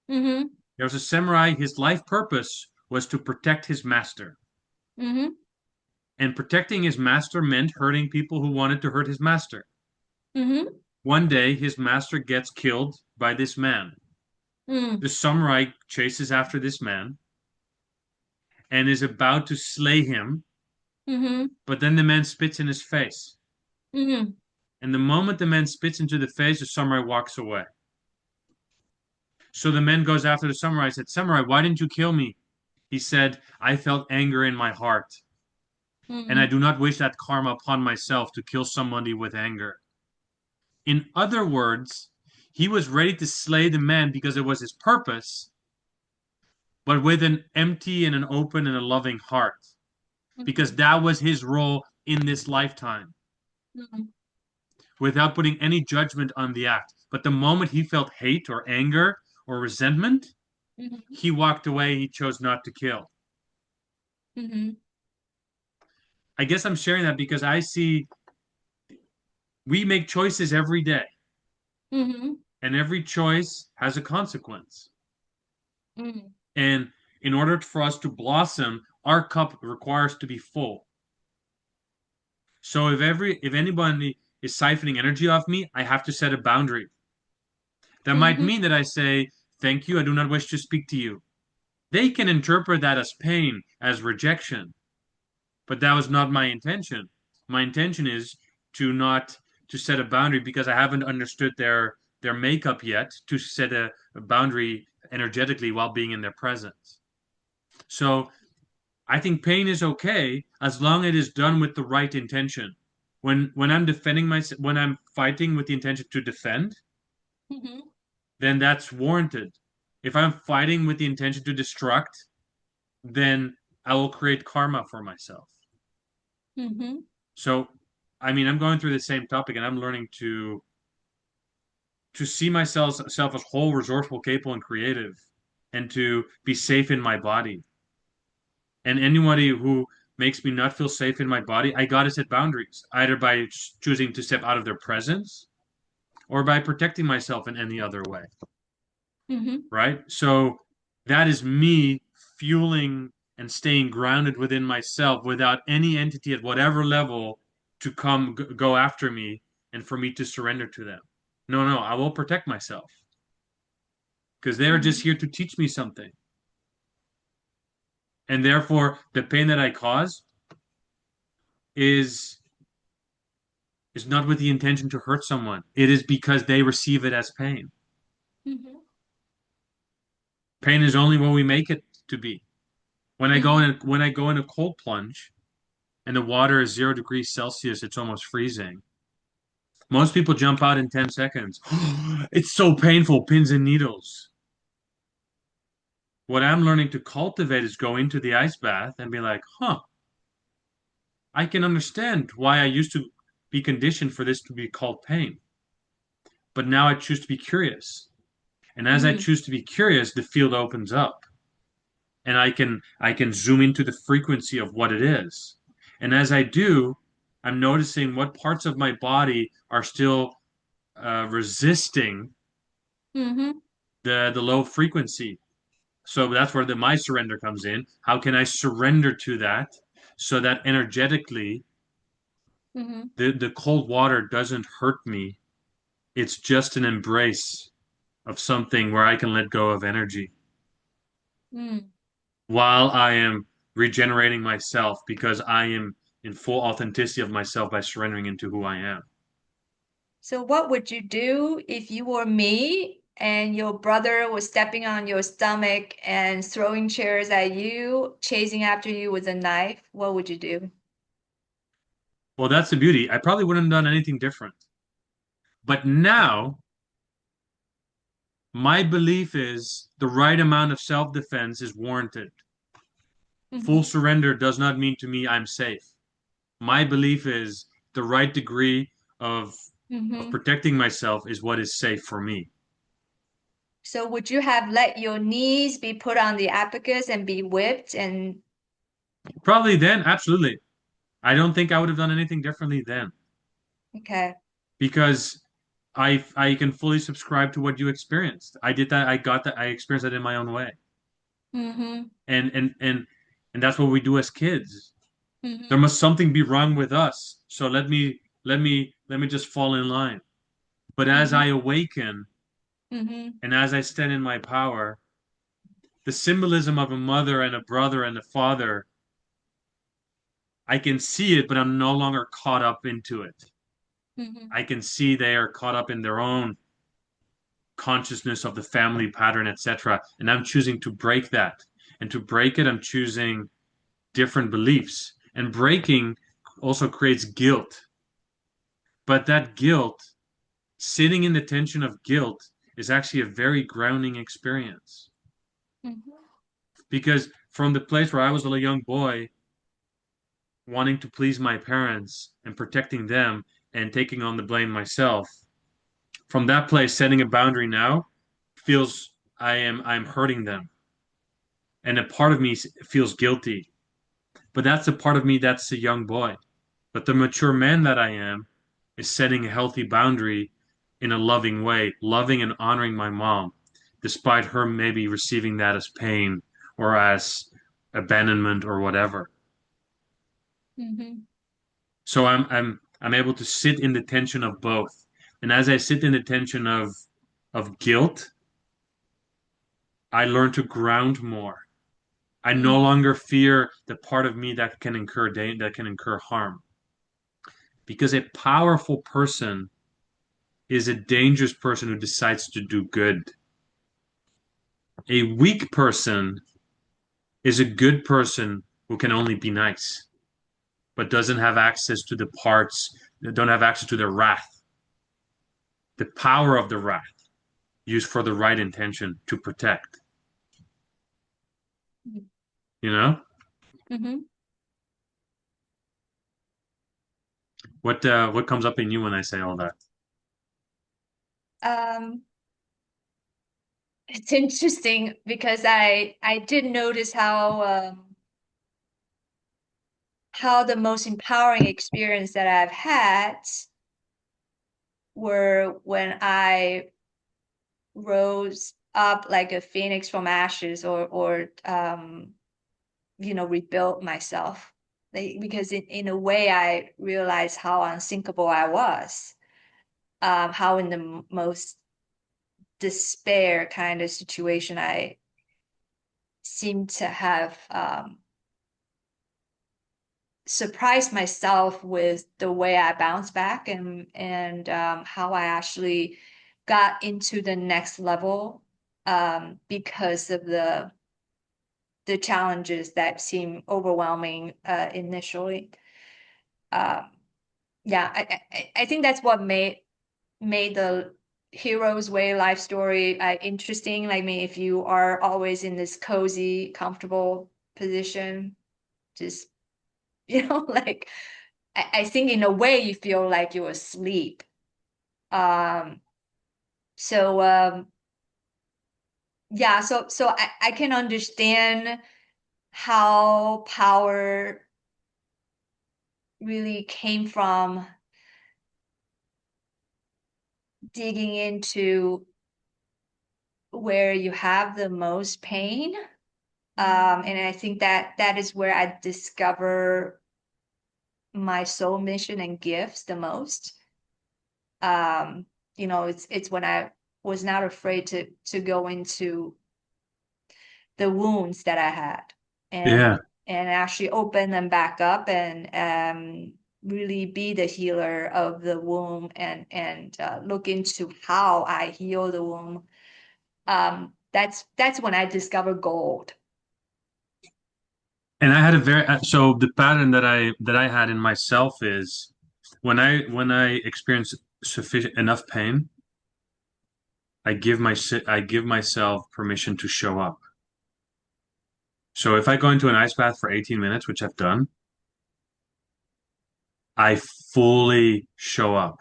Mm-hmm. There was a samurai, his life purpose was to protect his master. Mm-hmm. And protecting his master meant hurting people who wanted to hurt his master. Mm-hmm. One day, his master gets killed by this man. Mm-hmm. The samurai chases after this man and is about to slay him, Mm-hmm. but then the man spits in his face. Mm-hmm. And the moment the man spits into the face, the samurai walks away. So the man goes after the samurai and said, Samurai, why didn't you kill me? He said, I felt anger in my heart, and I Mm-hmm. do not wish that karma upon myself to kill somebody with anger. In other words, he was ready to slay the man because it was his purpose, but with an empty and an open and a loving heart, because Mm-hmm. that was his role in this lifetime, Mm-hmm. without putting any judgment on the act. But the moment he felt hate or anger or resentment, Mm-hmm. he walked away, he chose not to kill. Mm-hmm. I guess I'm sharing that because I see we make choices every day, Mm-hmm. and every choice has a consequence. Mm-hmm. And in order for us to blossom, our cup requires to be full. So if anybody is siphoning energy off me, I have to set a boundary. That might Mm-hmm. mean that I say, "Thank you, I do not wish to speak to you." They can interpret that as pain, as rejection, but that was not my intention. My intention is to not to set a boundary because I haven't understood their makeup yet to set a boundary energetically while being in their presence. So I think pain is okay as long as it is done with the right intention. When I'm defending myself, when I'm fighting with the intention to defend, Mm-hmm. then that's warranted. If I'm fighting with the intention to destruct, then I will create karma for myself. Mm-hmm. So, I mean, I'm going through the same topic, and I'm learning to see myself self as whole, resourceful, capable, and creative, and to be safe in my body. And anybody who makes me not feel safe in my body, I gotta set boundaries, either by choosing to step out of their presence or by protecting myself in any other way, Mm-hmm. right? So that is me fueling and staying grounded within myself without any entity at whatever level to come go after me and for me to surrender to them. No, no, I will protect myself because they're just Mm-hmm. here to teach me something. And therefore, the pain that I cause, is is not with the intention to hurt someone. It is because they receive it as pain. Mm-hmm. Pain is only what we make it to be. Mm-hmm. When I go in a cold plunge and the water is 0 degrees Celsius, it's almost freezing. Most people jump out in 10 seconds. It's so painful, pins and needles. What I'm learning to cultivate is go into the ice bath and be like, huh, I can understand why I used to be conditioned for this to be called pain. But now I choose to be curious. And as I Mm-hmm. choose to be curious, the field opens up and I can zoom into the frequency of what it is. And as I do, I'm noticing what parts of my body are still resisting Mm-hmm. the low frequency. So that's where the my surrender comes in. How can I surrender to that so that energetically Mm-hmm. the cold water doesn't hurt me? It's just an embrace of something where I can let go of energy Mm. while I am regenerating myself because I am in full authenticity of myself by surrendering into who I am. So what would you do if you were me and your brother was stepping on your stomach and throwing chairs at you, chasing after you with a knife? What would you do? Well, that's the beauty. I probably wouldn't have done anything different. But now, my belief is the right amount of self-defense is warranted. Full Mm-hmm. surrender does not mean to me I'm safe. My belief is the right degree of Mm-hmm. protecting myself is what is safe for me. So would you have let your knees be put on the abacus and be whipped and Probably then, absolutely. I don't think I would have done anything differently then okay. because I can fully subscribe to what you experienced. I did that. I got that. I experienced that in my own way. Mm-hmm. And and and and that's what we do as kids. There Mm-hmm. must something be wrong with us. So let me just fall in line. But as I Mm-hmm. awaken Mm-hmm. and as I stand in my power, the symbolism of a mother and a brother and a father, I can see it, but I'm no longer caught up into it. Mm-hmm. I can see they are caught up in their own consciousness of the family pattern, etc. And I'm choosing to break that. And to break it, I'm choosing different beliefs. And breaking also creates guilt. But that guilt, sitting in the tension of guilt, is actually a very grounding experience. Mm-hmm. Because from the place where I was a young boy, wanting to please my parents and protecting them and taking on the blame myself, from that place, setting a boundary now feels I'm hurting them. And a part of me feels guilty. But that's a part of me that's a young boy. But the mature man that I am is setting a healthy boundary in a loving way, loving and honoring my mom, despite her maybe receiving that as pain or as abandonment or whatever. Mm-hmm. So I'm able to sit in the tension of both. And as I sit in the tension of guilt, I learn to ground more. I no Mm-hmm. longer fear the part of me that can that can incur harm. Because a powerful person is a dangerous person who decides to do good. A weak person is a good person who can only be nice, but doesn't have access to the parts that don't have access to their wrath, the power of the wrath used for the right intention to protect. You know Mm-hmm. what comes up in you when I say all that? Um, it's interesting because I did notice how the most empowering experience that I've had were when I rose up like a phoenix from ashes or rebuilt myself. Because in a way I realized how unsinkable I was. How in the most despair kind of situation I seemed to have surprised myself with the way I bounced back and how I actually got into the next level because of the challenges that seem overwhelming initially. Um, yeah, I think that's what made the hero's way life story interesting. Like, I mean, if you are always in this cozy, comfortable position, just like I think in a way you feel like you're asleep. Um, so yeah, so I can understand how power really came from digging into where you have the most pain. And I think that that is where I discover my soul mission and gifts the most. Um, it's when I was not afraid to go into the wounds that I had Yeah. and actually open them back up and really be the healer of the womb and look into how I heal the womb. That's when I discovered gold. And I had a very so the pattern that I had in myself is when I experience sufficient enough pain, I give myself permission to show up. So if I go into an ice bath for 18 minutes, which I've done, I fully show up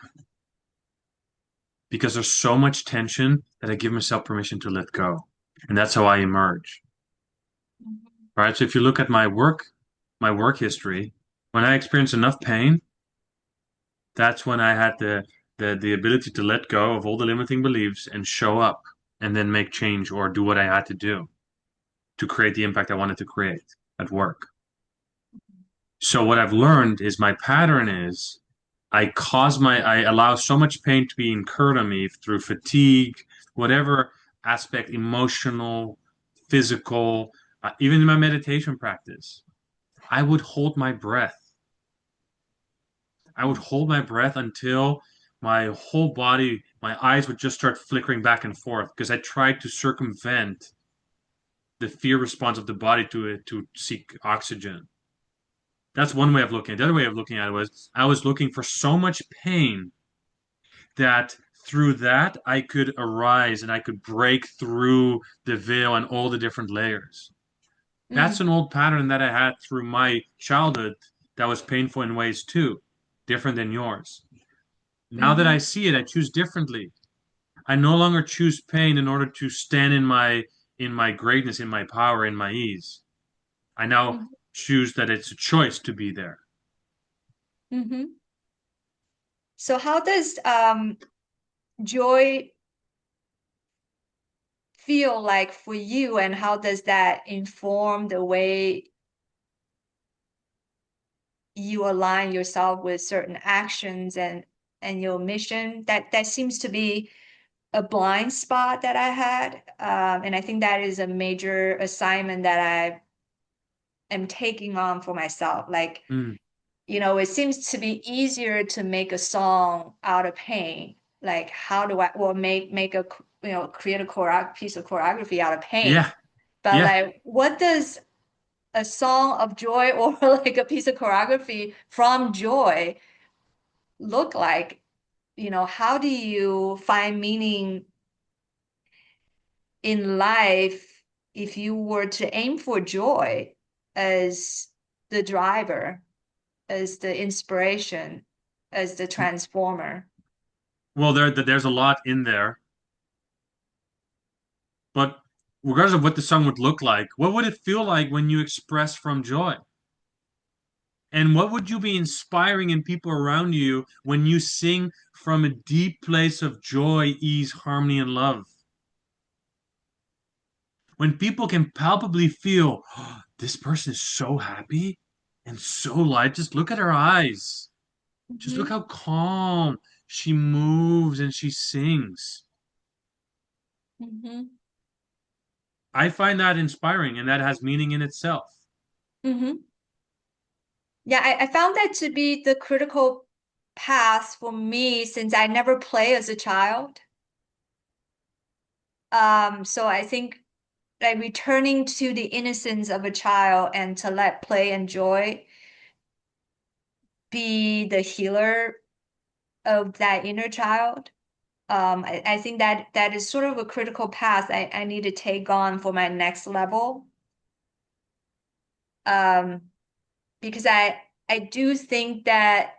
because there's so much tension that I give myself permission to let go. And that's how I emerge. Right? So if you look at my work history, when I experienced enough pain, that's when I had the ability to let go of all the limiting beliefs and show up and then make change or do what I had to do to create the impact I wanted to create at work. So what I've learned is my pattern is I allow so much pain to be incurred on me through fatigue, whatever aspect, emotional, physical, even in my meditation practice. I would hold my breath. I would hold my breath until my whole body, my eyes would just start flickering back and forth because I tried to circumvent the fear response of the body to it to seek oxygen. That's one way of looking at it. The other way of looking at it was I was looking for so much pain that through that I could arise and I could break through the veil and all the different layers. That's Mm, an old pattern that I had through my childhood that was painful in ways too, different than yours. Now that I mm-hmm, see it, I choose differently. I no longer choose pain in order to stand in my greatness, in my power, in my ease. I now mm-hmm, choose that it's a choice to be there. mm-hmm. So how does joy feel like for you, and how does that inform the way you align yourself with certain actions and your mission? That seems to be a blind spot that I had, and I think that is a major assignment that I am taking on for myself. Like, Mm. it seems to be easier to make a song out of pain. Like, how do I, or make a, create a piece of choreography out of pain. Yeah, But yeah. like, what does a song of joy or like a piece of choreography from joy look like? How do you find meaning in life if you were to aim for joy as the driver, as the inspiration, as the transformer? Well, there's a lot in there, but regardless of what the song would look like, what would it feel like when you express from joy? And what would you be inspiring in people around you when you sing from a deep place of joy, ease, harmony, and love? When people can palpably feel, oh, this person is so happy and so light. Just look at her eyes. Just look Mm-hmm. how calm she moves and she sings. Mm-hmm. I find that inspiring and that has meaning in itself. Mm-hmm. Yeah, I found that to be the critical path for me since I never play as a child. So I think like returning to the innocence of a child and to let play and joy be the healer of that inner child. I think that that is sort of a critical path I need to take on for my next level. Um, because I do think that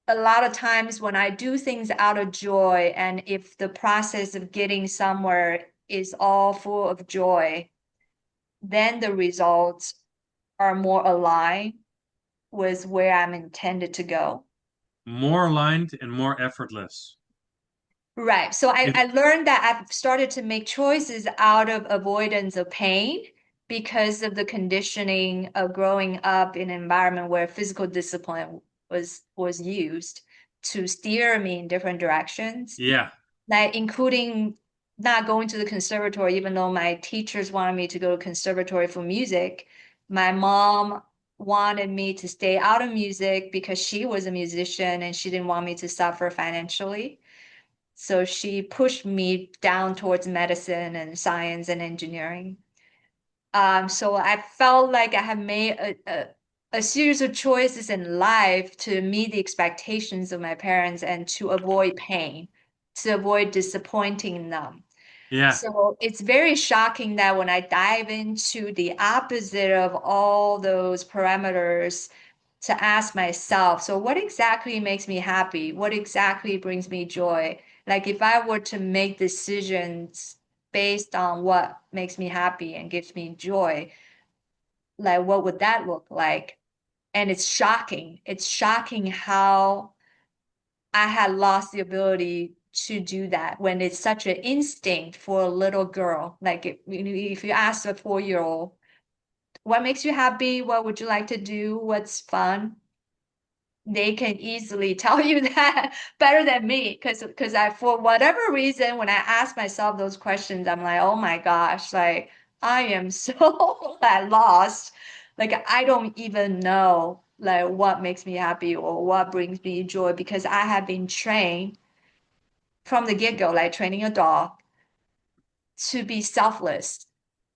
a lot of times when I do things out of joy, and if the process of getting somewhere is all full of joy, then the results are more aligned with where I'm intended to go. More aligned and more effortless. Right. So If I learned that I've started to make choices out of avoidance of pain because of the conditioning of growing up in an environment where physical discipline was used to steer me in different directions, yeah, like including not going to the conservatory, even though my teachers wanted me to go to conservatory for music. My mom wanted me to stay out of music because she was a musician and she didn't want me to suffer financially. So she pushed me down towards medicine and science and engineering. So I felt like I have made a series of choices in life to meet the expectations of my parents and to avoid pain, to avoid disappointing them. yeah, So it's very shocking that when I dive into the opposite of all those parameters, to ask myself, so what exactly makes me happy? What exactly brings me joy? Like if I were to make decisions based on what makes me happy and gives me joy, like what would that look like? And it's shocking. It's shocking how I had lost the ability to do that when it's such an instinct for a little girl. Like if you ask a 4-year-old, what makes you happy? What would you like to do? What's fun? They can easily tell you that better than me because I for whatever reason when I ask myself those questions I'm like oh my gosh like I am so at lost like I don't even know like what makes me happy or what brings me joy because I have been trained from the get-go like training a dog to be selfless,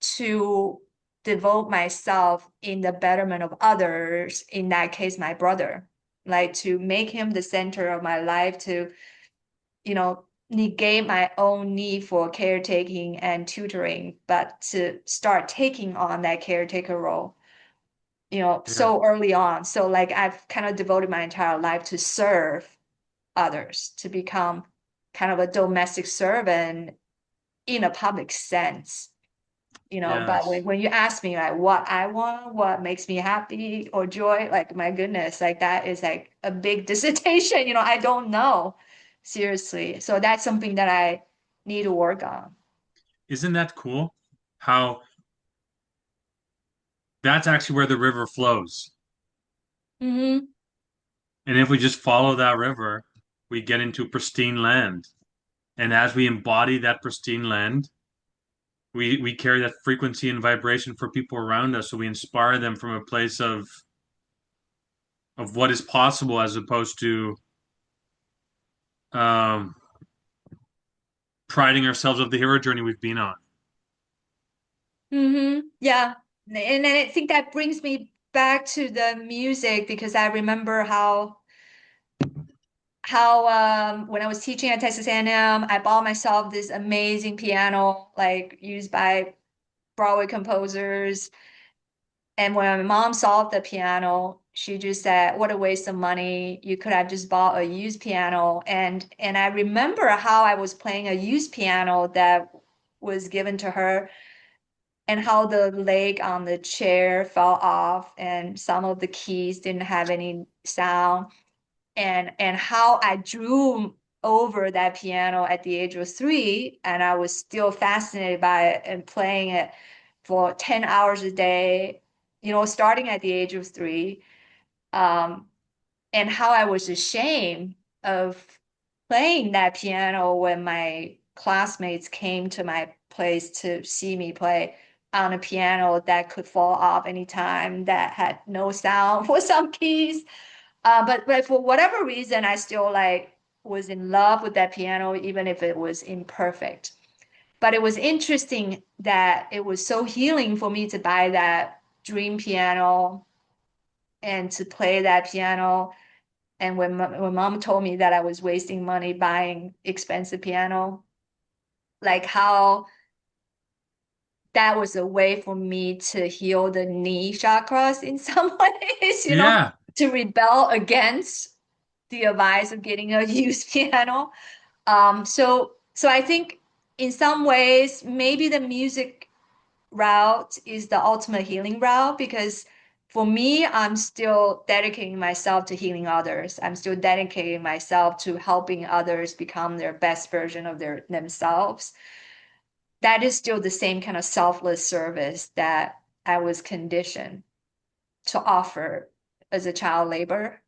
to devote myself in the betterment of others, in that case, my brother, like to make him the center of my life, to, negate my own need for caretaking and tutoring, but to start taking on that caretaker role, yeah, so early on. So like I've kind of devoted my entire life to serve others, to become kind of a domestic servant in a public sense. But yes. when you ask me like what I want, what makes me happy or joy, like my goodness, like that is like a big dissertation, I don't know. Seriously. So that's something that I need to work on. Isn't that cool? How that's actually where the river flows. Hmm. And if we just follow that river, we get into pristine land. And as we embody that pristine land, we carry that frequency and vibration for people around us. So we inspire them from a place of what is possible as opposed to um, priding ourselves of the hero journey we've been on. Yeah. And then I think that brings me back to the music because I remember how when I was teaching at Texas A&M, I bought myself this amazing piano like used by Broadway composers. And when my mom saw the piano, she just said, "What a waste of money. You could have just bought a used piano." And I remember how I was playing a used piano that was given to her and how the leg on the chair fell off and some of the keys didn't have any sound and how I drew over that piano at the age of 3 and I was still fascinated by it and playing it for 10 hours a day, starting at the age of 3. Um, and how I was ashamed of playing that piano when my classmates came to my place to see me play. on a piano that could fall off anytime, that had no sound for some keys. But for whatever reason, I still like was in love with that piano, even if it was imperfect. But it was interesting that it was so healing for me to buy that dream piano and to play that piano. And when mom told me that I was wasting money buying expensive piano, like how that was a way for me to heal the knee chakras in some ways, Yeah. to rebel against the advice of getting a used piano. So I think in some ways, maybe the music route is the ultimate healing route because for me, I'm still dedicating myself to healing others. I'm still dedicating myself to helping others become their best version of themselves. That is still the same kind of selfless service that I was conditioned to offer as a child labor.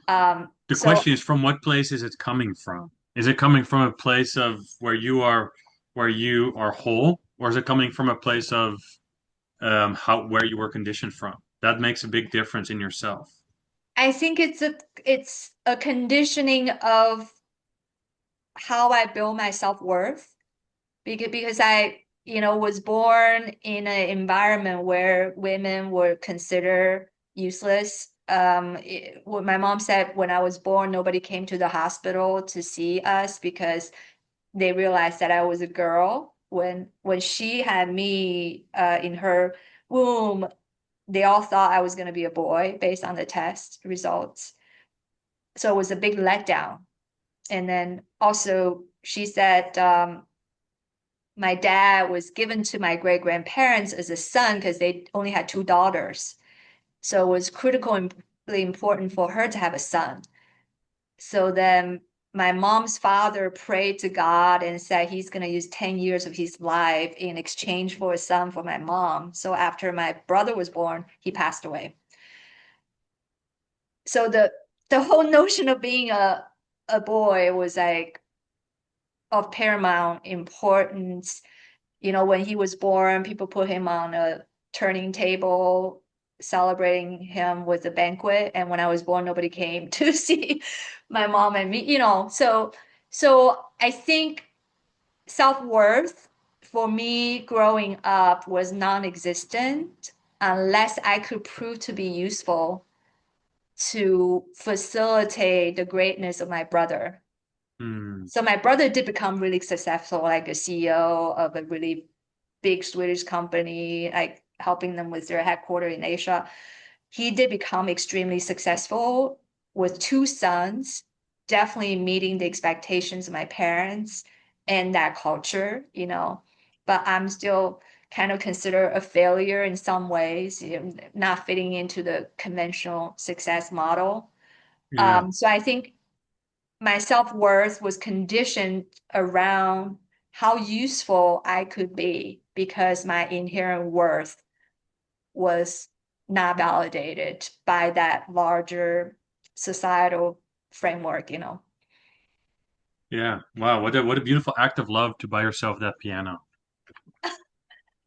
The So question is, from what place is it coming from? Is it coming from a place of where you are whole, or is it coming from a place of how where you were conditioned from? That makes a big difference in yourself. I think it's a conditioning of how I build my self-worth because I, was born in an environment where women were considered useless. What my mom said when I was born, nobody came to the hospital to see us because they realized that I was a girl. When she had me in her womb, they all thought I was going to be a boy based on the test results. So it was a big letdown. And then also, she said my dad was given to my great grandparents as a son because they only had two daughters. So it was critically important for her to have a son. So then my mom's father prayed to God and said he's going to use 10 years of his life in exchange for a son for my mom. So after my brother was born, he passed away. So the whole notion of being a boy was like of paramount importance. When he was born, people put him on a turning table, celebrating him with a banquet. And when I was born, nobody came to see my mom and me. So I think self-worth for me growing up was non-existent unless I could prove to be useful to facilitate the greatness of my brother. Hmm. So my brother did become really successful, like a CEO of a really big Swedish company, like helping them with their headquarters in Asia. He did become extremely successful with two sons, definitely meeting the expectations of my parents and that culture. But I'm still kind of considered a failure in some ways, not fitting into the conventional success model. Yeah. So I think my self-worth was conditioned around how useful I could be because my inherent worth was not validated by that larger societal framework. Yeah. Wow. What a beautiful act of love to buy yourself that piano.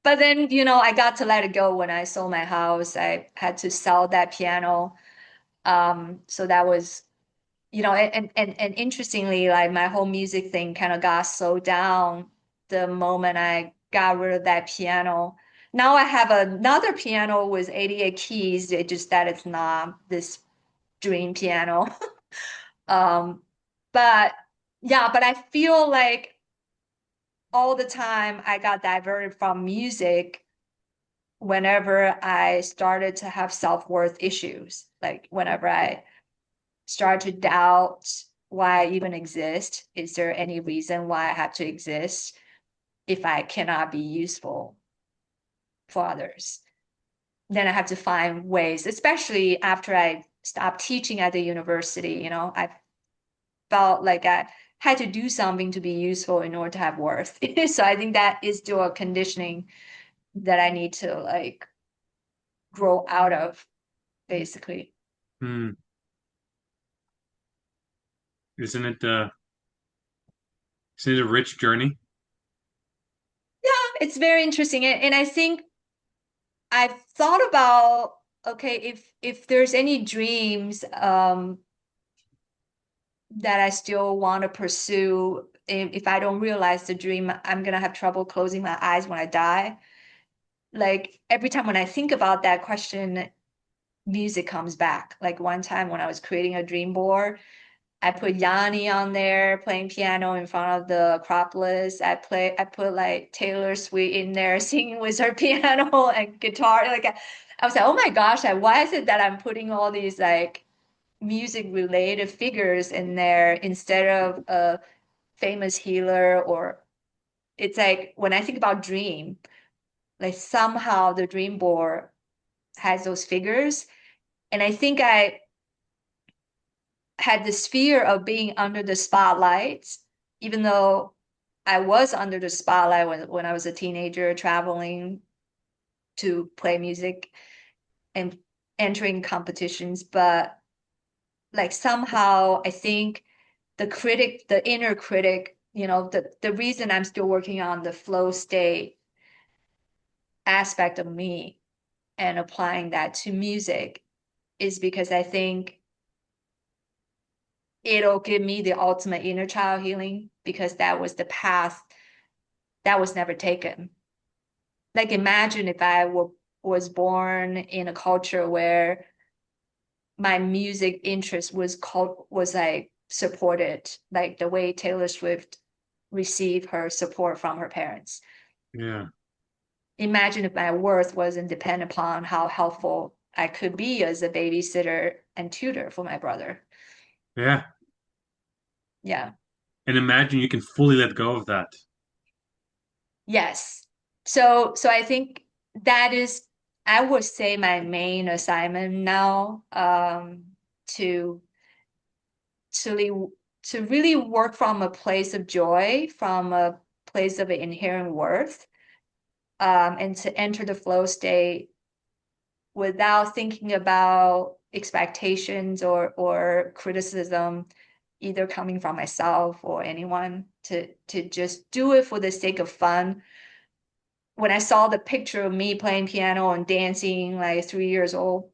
But then, I got to let it go when I sold my house. I had to sell that piano. So that was and interestingly, like my whole music thing kind of got slowed down the moment I got rid of that piano. Now I have another piano with 88 keys. It just that it's not this dream piano. Um, but yeah, but I feel like all the time I got diverted from music whenever I started to have self-worth issues. Like whenever I start to doubt why I even exist. Is there any reason why I have to exist if I cannot be useful for others? Then I have to find ways, especially after I stopped teaching at the university. I felt like I had to do something to be useful in order to have worth. So I think that is still a conditioning that I need to like grow out of, basically. Hmm. Isn't it isn't it a rich journey? Yeah, It's very interesting. And I think I've thought about, okay, if there's any dreams that I still want to pursue, if I don't realize the dream, I'm gonna have trouble closing my eyes when I die. Like every time when I think about that question, music comes back. Like one time when I was creating a dream board, I put Yanni on there playing piano in front of the Acropolis. I put like Taylor Swift in there singing with her piano and guitar. Like I was like, oh my gosh, like, why is it that I'm putting all these like music related figures in there instead of a famous healer? Or it's like when I think about dream, like somehow the dream board has those figures. And I think I had this fear of being under the spotlight, even though I was under the spotlight when I was a teenager traveling to play music and entering competitions. But like somehow I think the inner critic, the reason I'm still working on the flow state aspect of me and applying that to music is because I think it'll give me the ultimate inner child healing because that was the path that was never taken. Like imagine if was born in a culture where my music interest was like supported, like the way Taylor Swift received her support from her parents. Yeah. Imagine if my worth wasn't dependent upon how helpful I could be as a babysitter and tutor for my brother. Yeah. Yeah. And imagine you can fully let go of that. Yes. So I think that is, I would say, my main assignment now, to to to really work from a place of joy, from a place of inherent worth, and to enter the flow state without thinking about expectations or criticism, either coming from myself or anyone, to just do it for the sake of fun. When I saw the picture of me playing piano and dancing like 3 years old,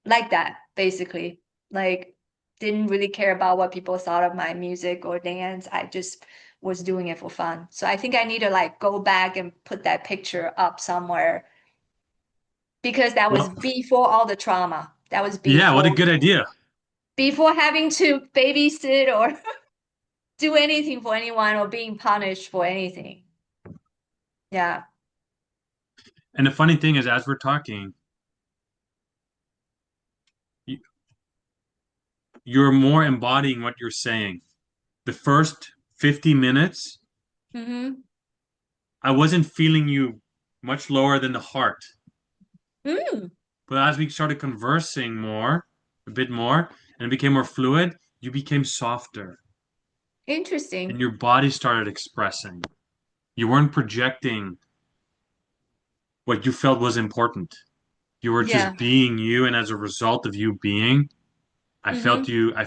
like that, basically, like didn't really care about what people thought of my music or dance. I just was doing it for fun. So I think I need to like go back and put that picture up somewhere because that was Well, before all the trauma. That was yeah, what a good idea. before having to babysit or do anything for anyone or being punished for anything. Yeah. And the funny thing is, as we're talking, you- you're more embodying what you're saying. The first 50 minutes, Mm-hmm. I wasn't feeling you much lower than the heart. Mm, But as we started conversing more, a bit more, and it became more fluid, you became softer and interesting. your body started expressing. You weren't projecting what you felt was important. You were Yeah. just being you, and as a result of you being, Mm-hmm.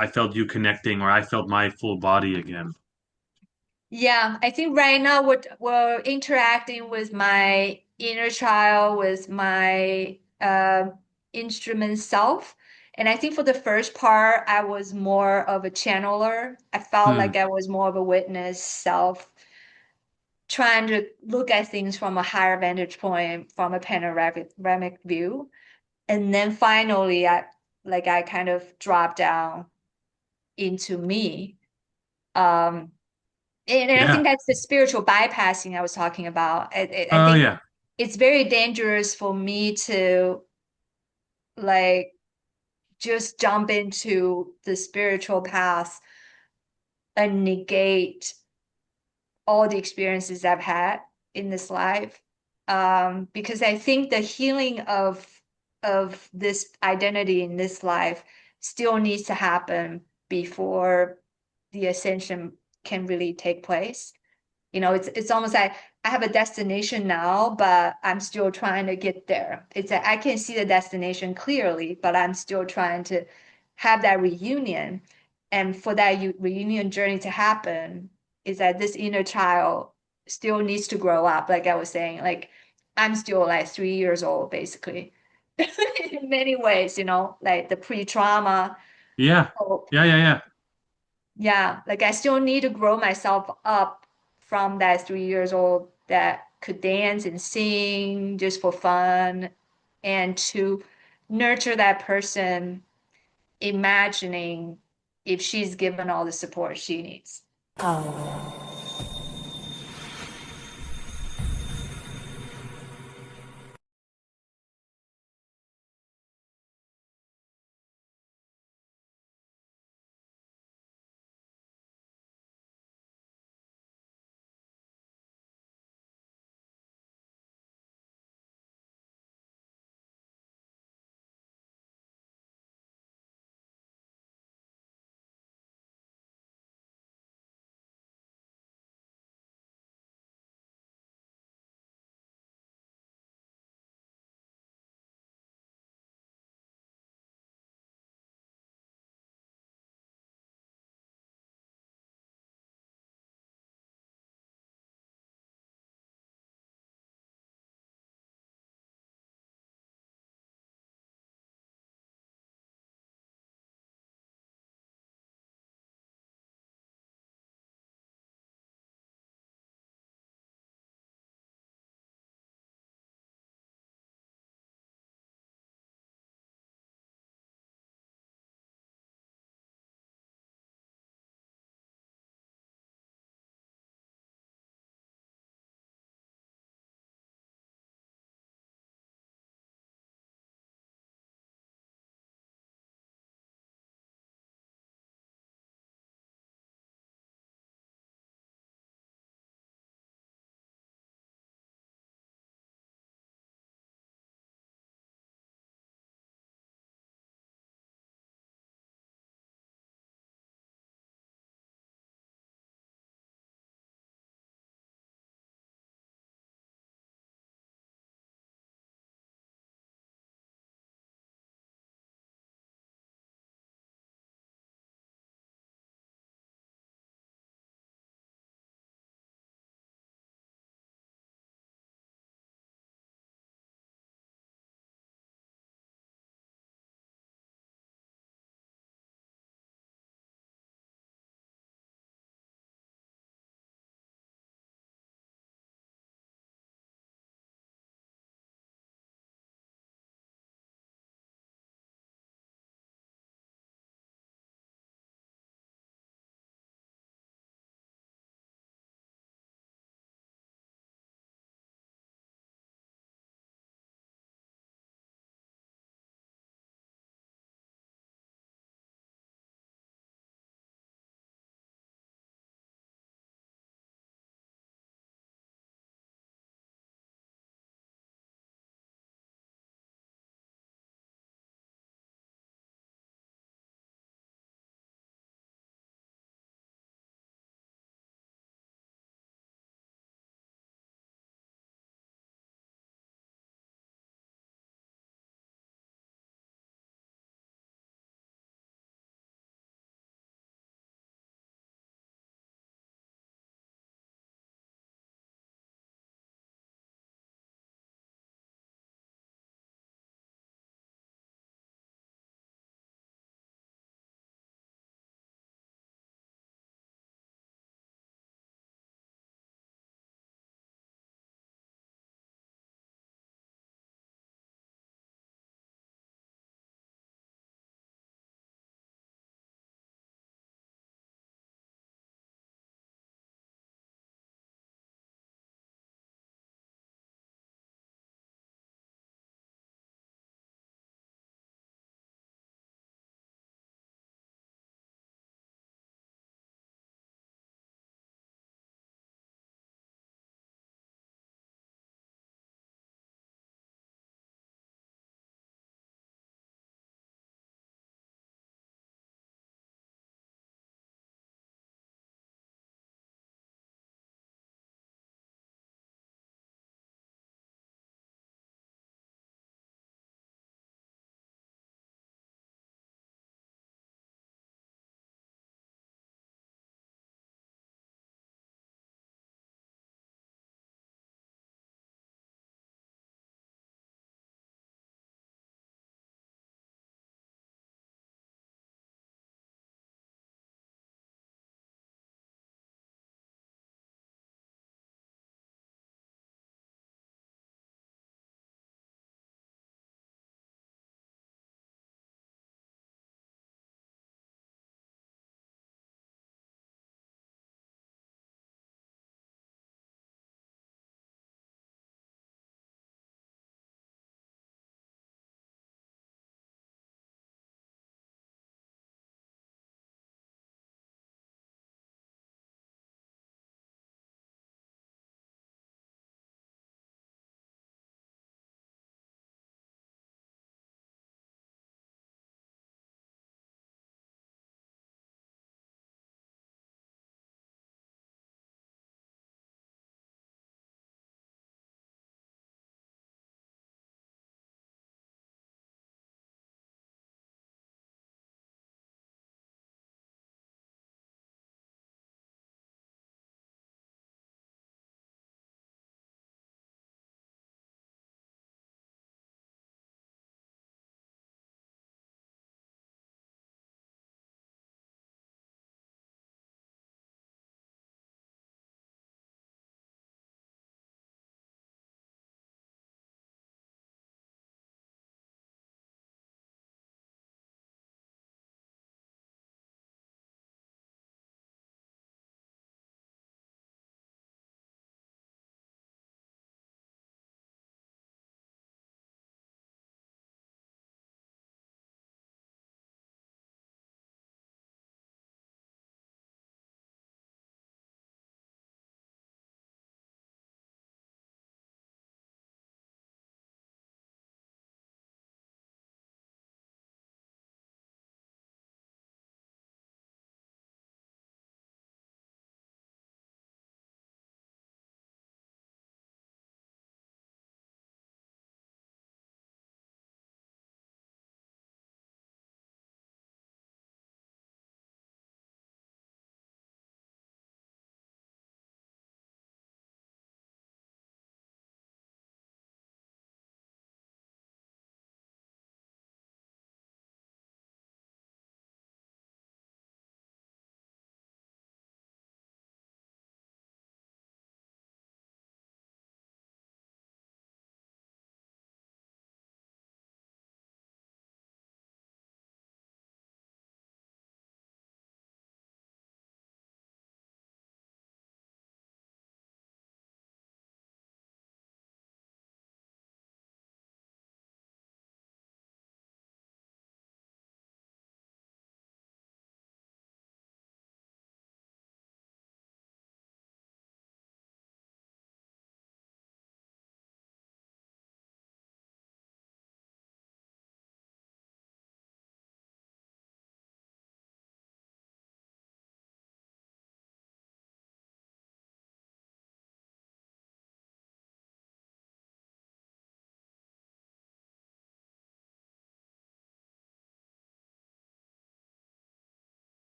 I felt you connecting, or I felt my full body again. Yeah, I think right now we're interacting with my inner child, with my instrument self. And I think for the first part, I was more of a channeler. I felt Hmm. like I was more of a witness self, trying to look at things from a higher vantage point, from a panoramic view. And then finally, I kind of dropped down into me. Um, and I Yeah. think that's the spiritual bypassing I was talking about. I Oh think yeah. it's very dangerous for me to like just jump into the spiritual path and negate all the experiences I've had in this life. Because I think the healing of this identity in this life still needs to happen before the ascension can really take place. It's almost like I have a destination now, but I'm still trying to get there. It's like I can see the destination clearly, but I'm still trying to have that reunion. And for that reunion journey to happen, is that this inner child still needs to grow up. Like I was saying, like I'm still like 3 years old, basically, in many ways, like the pre-trauma. Yeah. Oh, Yeah, yeah, yeah. yeah, like I still need to grow myself up from that 3 years old that could dance and sing just for fun and to nurture that person, imagining if she's given all the support she needs.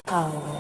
好。